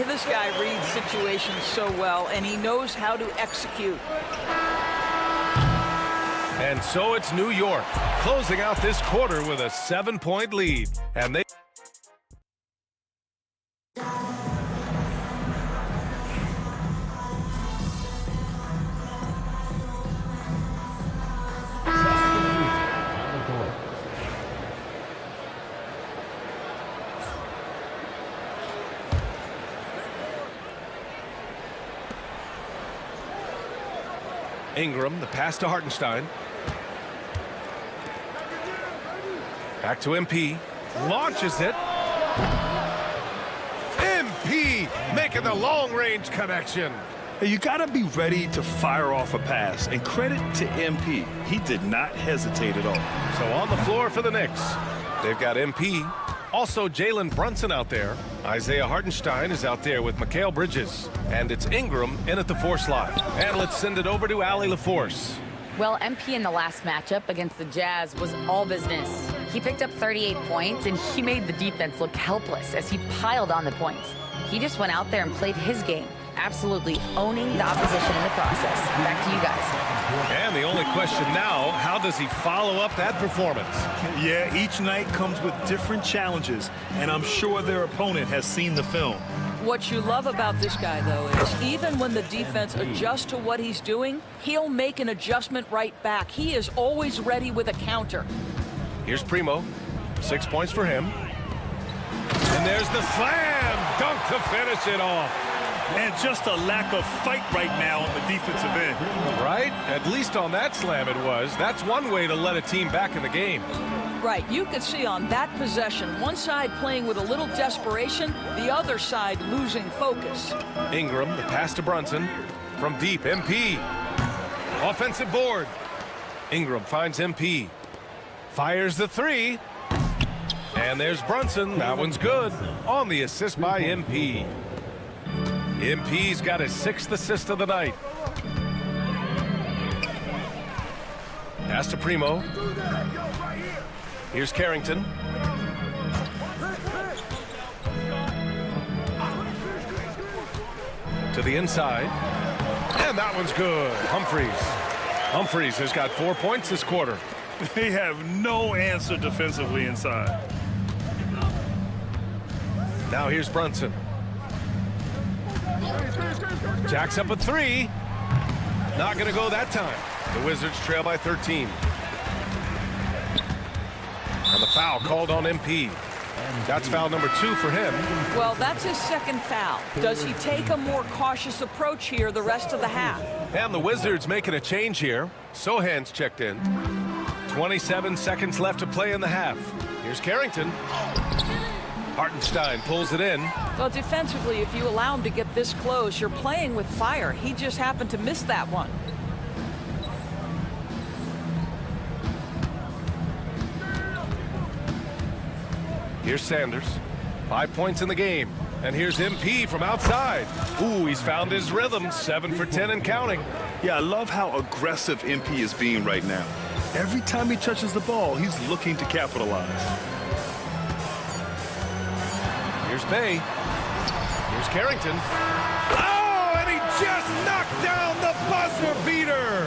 This guy reads situations so well, and he knows how to execute.
And so it's New York closing out this quarter with a 7-point lead. And they Ingram, the pass to Hartenstein. Back to MP. Launches it. MP making the long-range connection.
You got to be ready to fire off a pass, and credit to MP. He did not hesitate at all.
So on the floor for the Knicks, they've got MP. Also Jalen Brunson out there. Isaiah Hartenstein is out there with Mikal Bridges. And it's Ingram in at the 4 slot. And let's send it over to Allie LaForce.
Well, MP in the last matchup against the Jazz was all business. He picked up 38 points, and he made the defense look helpless as he piled on the points. He just went out there and played his game, absolutely owning the opposition in the process. Back to you guys.
And the only question now, how does he follow up that performance?
Yeah, each night comes with different challenges, and I'm sure their opponent has seen the film.
What you love about this guy, though, is even when the defense adjusts to what he's doing, he'll make an adjustment right back. He is always ready with a counter.
Here's Primo. 6 points for him. And there's the slam dunk to finish it off.
And just a lack of fight right now on the defensive end.
Right? At least on that slam it was. That's one way to let a team back in the game.
Right, you could see on that possession, one side playing with a little desperation, the other side losing focus.
Ingram, the pass to Brunson. From deep, MP. Offensive board. Ingram finds MP. Fires the 3. And there's Brunson. That one's good. On the assist by MP. MP's got his 6th assist of the night. Pass to Primo. Here's Carrington. To the inside. And that one's good. Humphries has got 4 points this quarter.
They have no answer defensively inside.
Now here's Brunson. Jacks up a 3. Not going to go that time. The Wizards trail by 13. And the foul called on MP. That's foul number 2 for him.
Well, that's his 2nd foul. Does he take a more cautious approach here the rest of the half?
And the Wizards making a change here. Sohan's checked in. 27 seconds left to play in the half. Here's Carrington. Hartenstein pulls it in.
Well, defensively, if you allow him to get this close, you're playing with fire. He just happened to miss that one.
Here's Sanders. 5 points in the game. And here's MP from outside. Ooh, he's found his rhythm. 7 for 10 and counting.
Yeah, I love how aggressive MP is being right now. Every time he touches the ball, he's looking to capitalize.
Here's Bay. Here's Carrington. Oh, and he just knocked down the buzzer beater.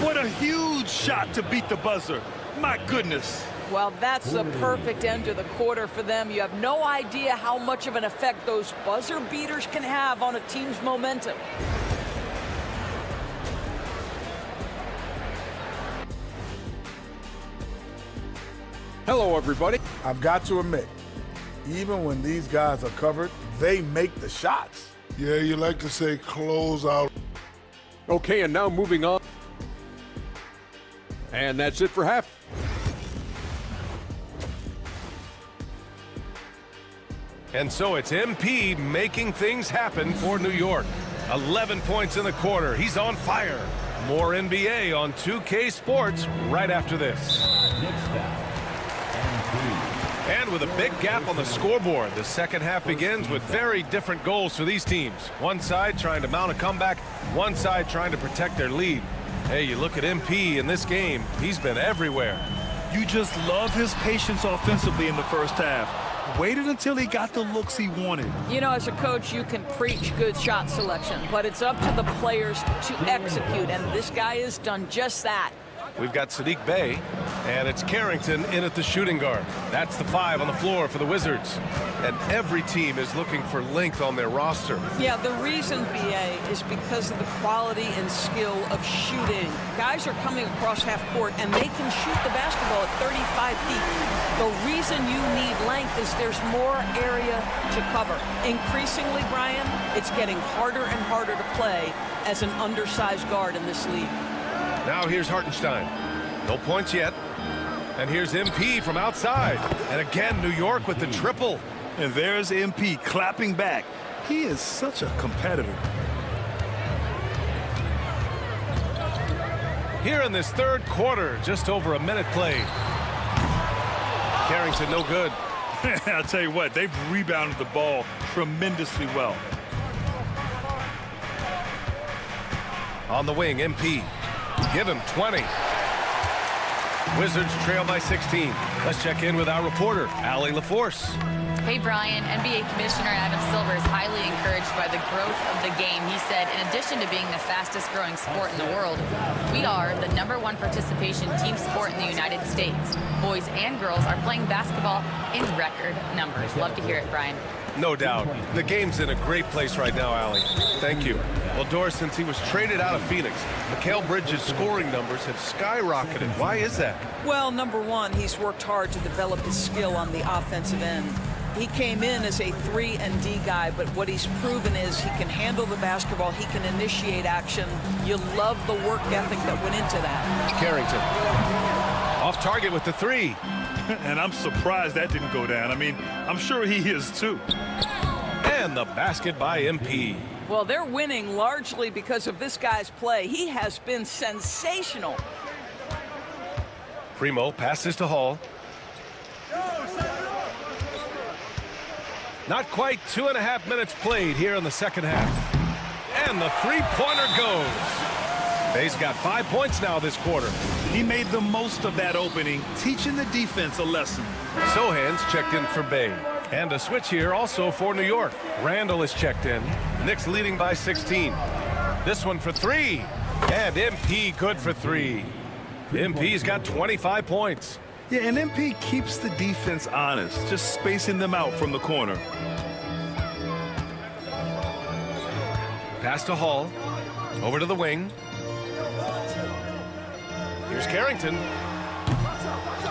What a huge shot to beat the buzzer. My goodness.
Well, that's the perfect end to the quarter for them. You have no idea how much of an effect those buzzer beaters can have on a team's momentum.
Hello, everybody.
I've got to admit, Even when these guys are covered, they make the shots.
Yeah, you like to say close out.
Okay, and now moving on. And that's it for half.
And so it's MP making things happen for New York. 11 points in the quarter. He's on fire. More NBA on 2K Sports right after this. And with a big gap on the scoreboard, the second half begins with very different goals for these teams. One side trying to mount a comeback, one side trying to protect their lead. Hey, you look at MP in this game, he's been everywhere.
You just love his patience offensively in the first half. Waited until he got the looks he wanted.
You know, as a coach, you can preach good shot selection, but it's up to the players to execute, and this guy has done just that.
We've got Sadiq Bey, and it's Carrington in at the shooting guard. That's the 5 on the floor for the Wizards. And every team is looking for length on their roster.
Yeah, the reason, BA, is because of the quality and skill of shooting. Guys are coming across half court, and they can shoot the basketball at 35 feet. The reason you need length is there's more area to cover. Increasingly, Brian, it's getting harder and harder to play as an undersized guard in this league.
Now here's Hartenstein. No points yet. And here's MP from outside. And again, New York with the triple.
And there's MP clapping back. He is such a competitor.
Here in this third quarter, just over a minute played. Carrington no good.
I'll tell you what, they've rebounded the ball tremendously well.
On the wing, MP. Give him 20. Wizards trail by 16. Let's check in with our reporter, Allie LaForce.
Hey, Brian. NBA Commissioner Adam Silver is highly encouraged by the growth of the game. He said, in addition to being the fastest growing sport in the world, we are the #1 participation team sport in the United States. Boys and girls are playing basketball in record numbers. Love to hear it, Brian.
No doubt. The game's in a great place right now, Allie. Thank you. Well, Doris, since he was traded out of Phoenix, Mikal Bridges' scoring numbers have skyrocketed. Why is that?
Well, number one, he's worked hard to develop his skill on the offensive end. He came in as a 3-and-D guy, but what he's proven is he can handle the basketball, he can initiate action. You love the work ethic that went into that.
Carrington. Off target with the 3.
And I'm surprised that didn't go down. I mean, I'm sure he is too.
And the basket by MP.
Well, they're winning largely because of this guy's play. He has been sensational.
Primo passes to Hall. Not quite 2.5 minutes played here in the second half. And the three-pointer goes. Bay's got 5 points now this quarter.
He made the most of that opening, teaching the defense a lesson.
Sohan's checked in for Bay. And a switch here also for New York. Randall is checked in. Knicks leading by 16. This one for 3. And MP good for 3. MP's got 25 points.
Yeah, and MP keeps the defense honest, just spacing them out from the corner.
Pass to Hall. Over to the wing. Here's Carrington.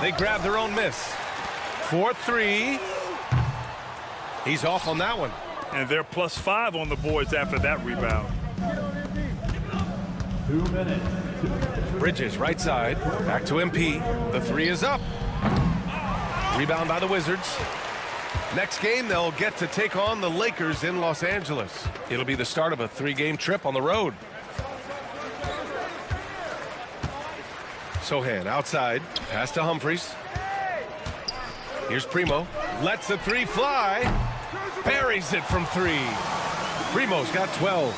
They grab their own miss. 4-3. He's off on that one.
And they're +5 on the boards after that rebound.
2 minutes.
Bridges right side. Back to MP. The 3 is up. Rebound by the Wizards. Next game, they'll get to take on the Lakers in Los Angeles. It'll be the start of a 3-game trip on the road. Sohan outside. Pass to Humphries. Here's Primo. Lets the 3 fly. Buries it from 3. Primo's got 12.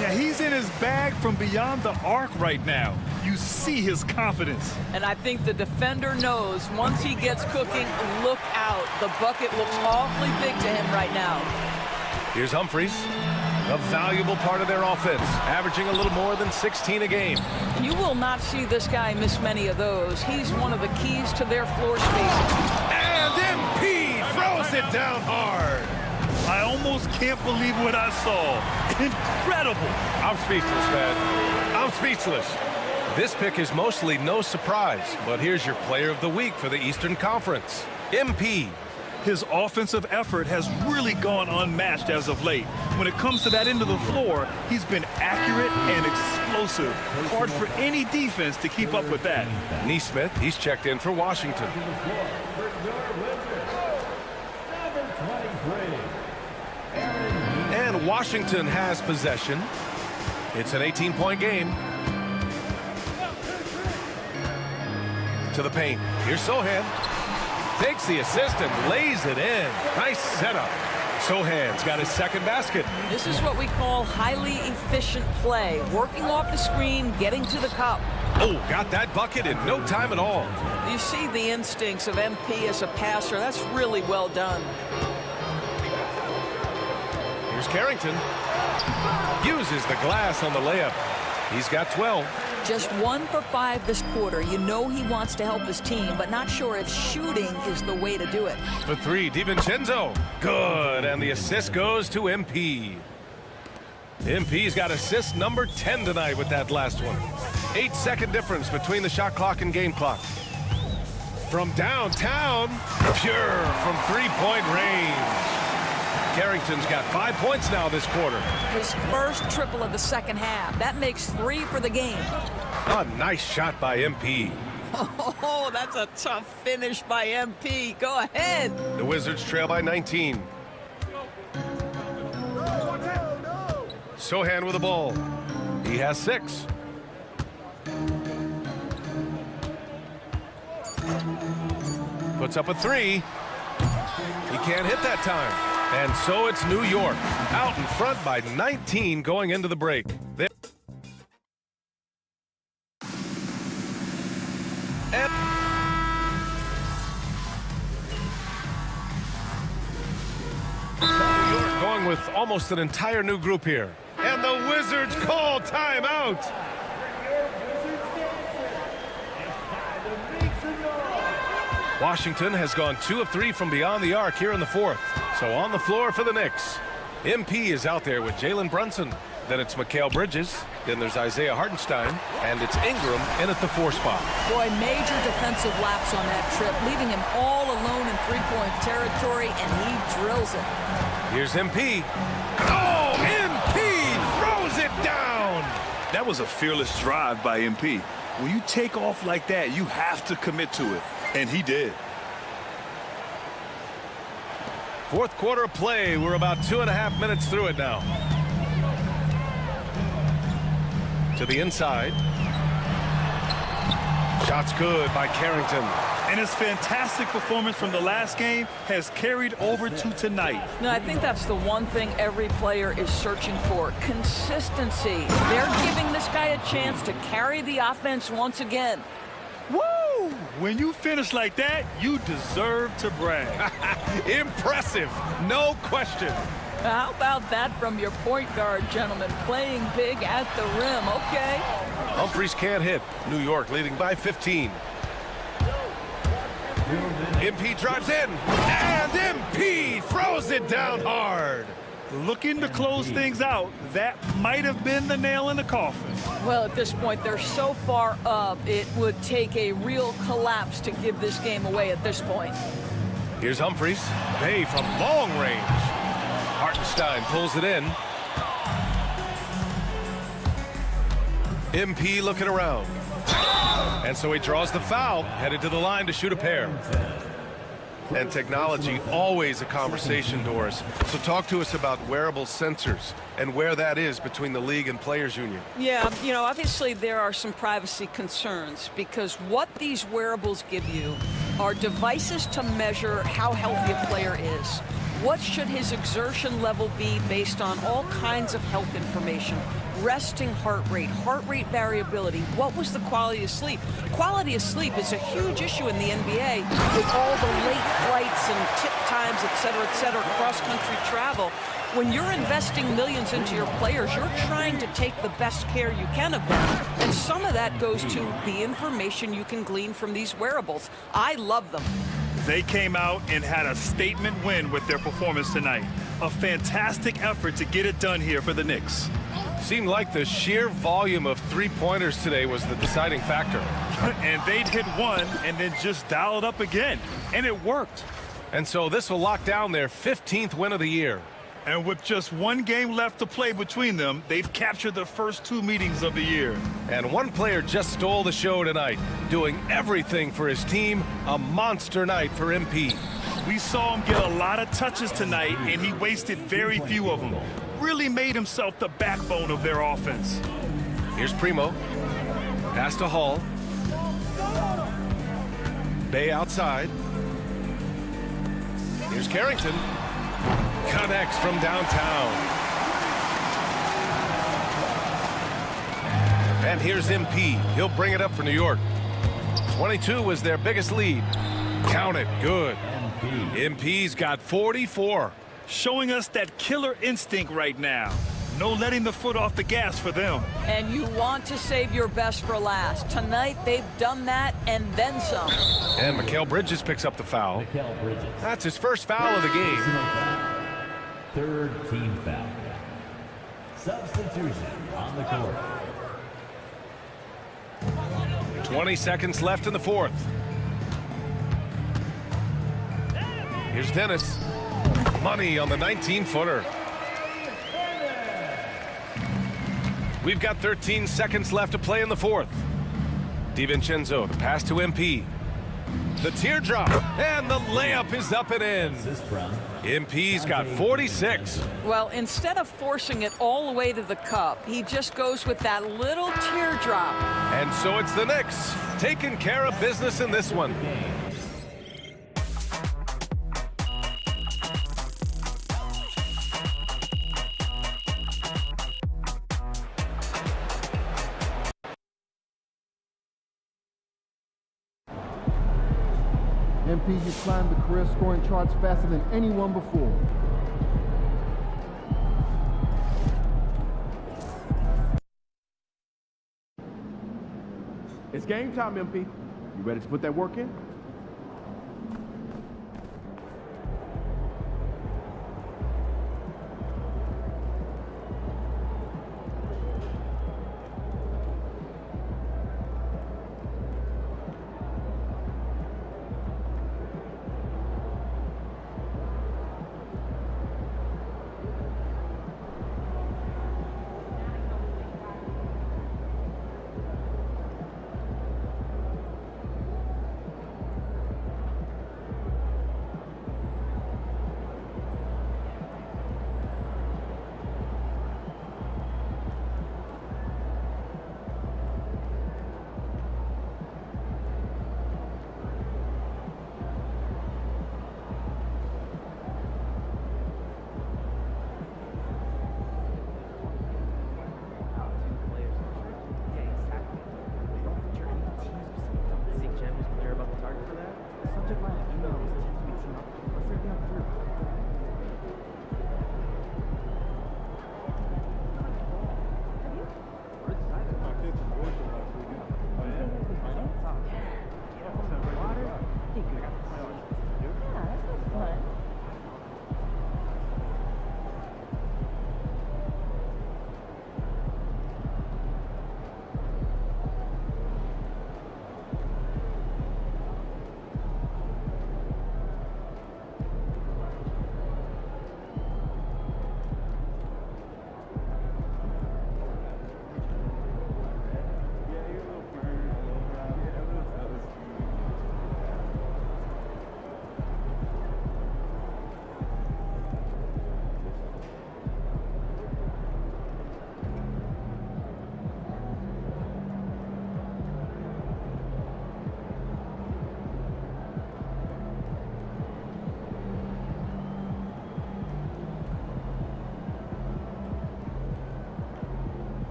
Yeah, he's in his bag from beyond the arc right now. You see his confidence.
And I think the defender knows once he gets cooking, look out. The bucket looks awfully big to him right now.
Here's Humphries. A valuable part of their offense, averaging a little more than 16 a game.
You will not see this guy miss many of those. He's one of the keys to their floor spacing.
And MP throws it down hard.
I almost can't believe what I saw. Incredible.
I'm speechless, man. I'm speechless. This pick is mostly no surprise, but here's your player of the week for the Eastern Conference. MP.
His offensive effort has really gone unmatched as of late. When it comes to that end of the floor, he's been accurate and explosive. Hard for any defense to keep up with that.
Neesmith, he's checked in for Washington. And Washington has possession. It's an 18-point game. To the paint. Here's Sohan. Takes the assist and lays it in. Nice setup. Sohan's got his second basket.
This is what we call highly efficient play. Working off the screen, getting to the cup.
Oh, got that bucket in no time at all.
You see the instincts of MP as a passer. That's really well done.
Here's Carrington. Uses the glass on the layup. He's got 12.
Just 1 for 5 this quarter. You know he wants to help his team, but not sure if shooting is the way to do it.
For 3, DiVincenzo. Good, and the assist goes to MP. MP's got assist number 10 tonight with that last one. 8-second difference between the shot clock and game clock. From downtown, pure from 3-point range. Carrington's got 5 points now this quarter.
His first triple of the second half. That makes 3 for the game.
A nice shot by MP.
Oh, that's a tough finish by MP. Go ahead.
The Wizards trail by 19. Sohan with the ball. He has 6. Puts up a 3. He can't hit that time. And so it's New York out in front by 19 going into the break. New York going with almost an entire new group here. And the Wizards call timeout. Washington has gone 2 of 3 from beyond the arc here in the 4th. So on the floor for the Knicks. MP is out there with Jalen Brunson. Then it's Mikal Bridges. Then there's Isaiah Hartenstein. And it's Ingram in at the 4 spot.
Boy, major defensive lapse on that trip, leaving him all alone in 3-point territory, and he drills it.
Here's MP. Oh, MP throws it down.
That was a fearless drive by MP. When you take off like that, you have to commit to it. And he did.
4th quarter play. We're about 2.5 minutes through it now. To the inside. Shots good by Carrington.
And his fantastic performance from the last game has carried over to tonight.
No, I think that's the one thing every player is searching for. Consistency. They're giving this guy a chance to carry the offense once again.
Woo! When you finish like that, you deserve to brag.
Impressive, no question.
How about that from your point guard, gentlemen? Playing big at the rim, okay.
Humphries can't hit. New York leading by 15. MP drives in, and MP throws it down hard.
Looking to close things out. That might have been the nail in the coffin.
Well, at this point, they're so far up, it would take a real collapse to give this game away at this point.
Here's Humphries. Bay from long range. Hartenstein pulls it in. MP looking around. And so he draws the foul, headed to the line to shoot a pair. And technology, always a conversation, Doris. So talk to us about wearable sensors and where that is between the league and players union.
Yeah, you know, obviously there are some privacy concerns because what these wearables give you are devices to measure how healthy a player is. What should his exertion level be based on all kinds of health information? Resting heart rate variability. What was the quality of sleep? Quality of sleep is a huge issue in the NBA with all the late flights and tip times, et cetera, cross-country travel. When you're investing millions into your players, you're trying to take the best care you can of them. And some of that goes to the information you can glean from these wearables. I love them.
They came out and had a statement win with their performance tonight. A fantastic effort to get it done here for the Knicks.
Seemed like the sheer volume of three-pointers today was the deciding factor.
And they'd hit one and then just dial it up again. And it worked.
And so this will lock down their 15th win of the year.
And with just one game left to play between them, they've captured the first 2 meetings of the year.
And one player just stole the show tonight, doing everything for his team. A monster night for MP.
We saw him get a lot of touches tonight, and he wasted very few of them. Really made himself the backbone of their offense.
Here's Primo. Pass to Hall. Bay outside. Here's Carrington. Connects from downtown. And here's MP. He'll bring it up for New York. 22 was their biggest lead. Count it. Good. MP's got 44.
Showing us that killer instinct right now. No letting the foot off the gas for them.
And you want to save your best for last. Tonight, they've done that and then some.
And Mikal Bridges picks up the foul. That's his first foul of the game.
Third team foul. Substitution on the court.
20 seconds left in the fourth. Here's Dennis. Money on the 19-footer. We've got 13 seconds left to play in the fourth. DiVincenzo, the pass to MP. The teardrop, and the layup is up and in. MP's got 46.
Well, instead of forcing it all the way to the cup, he just goes with that little teardrop.
And so it's the Knicks taking care of business in this one.
MP, you climbed the career scoring charts faster than anyone before. It's game time, MP. You ready to put that work in?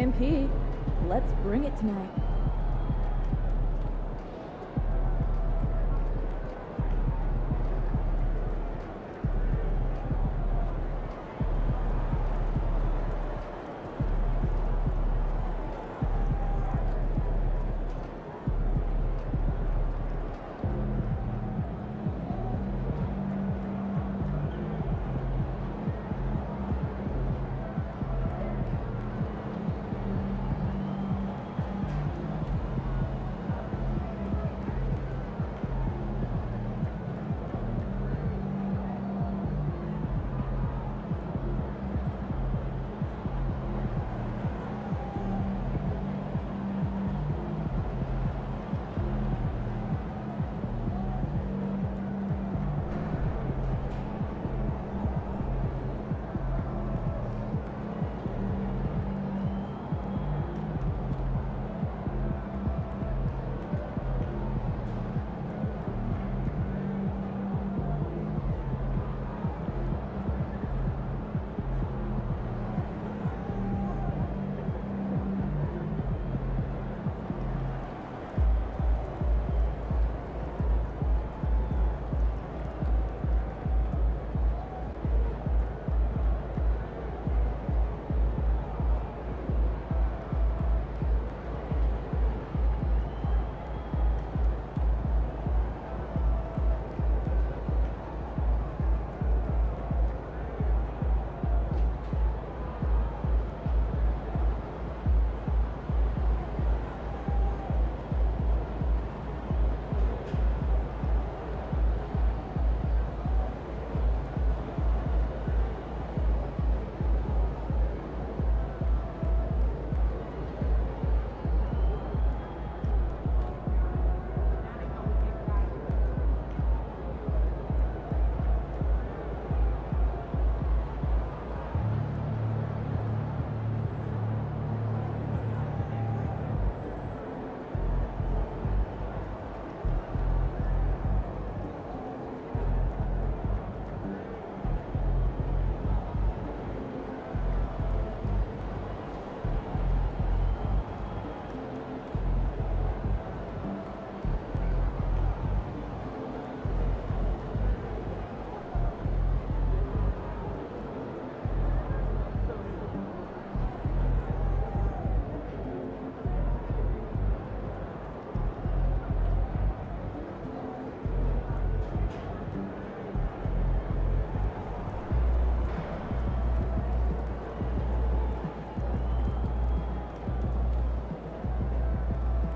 MP, let's bring it tonight.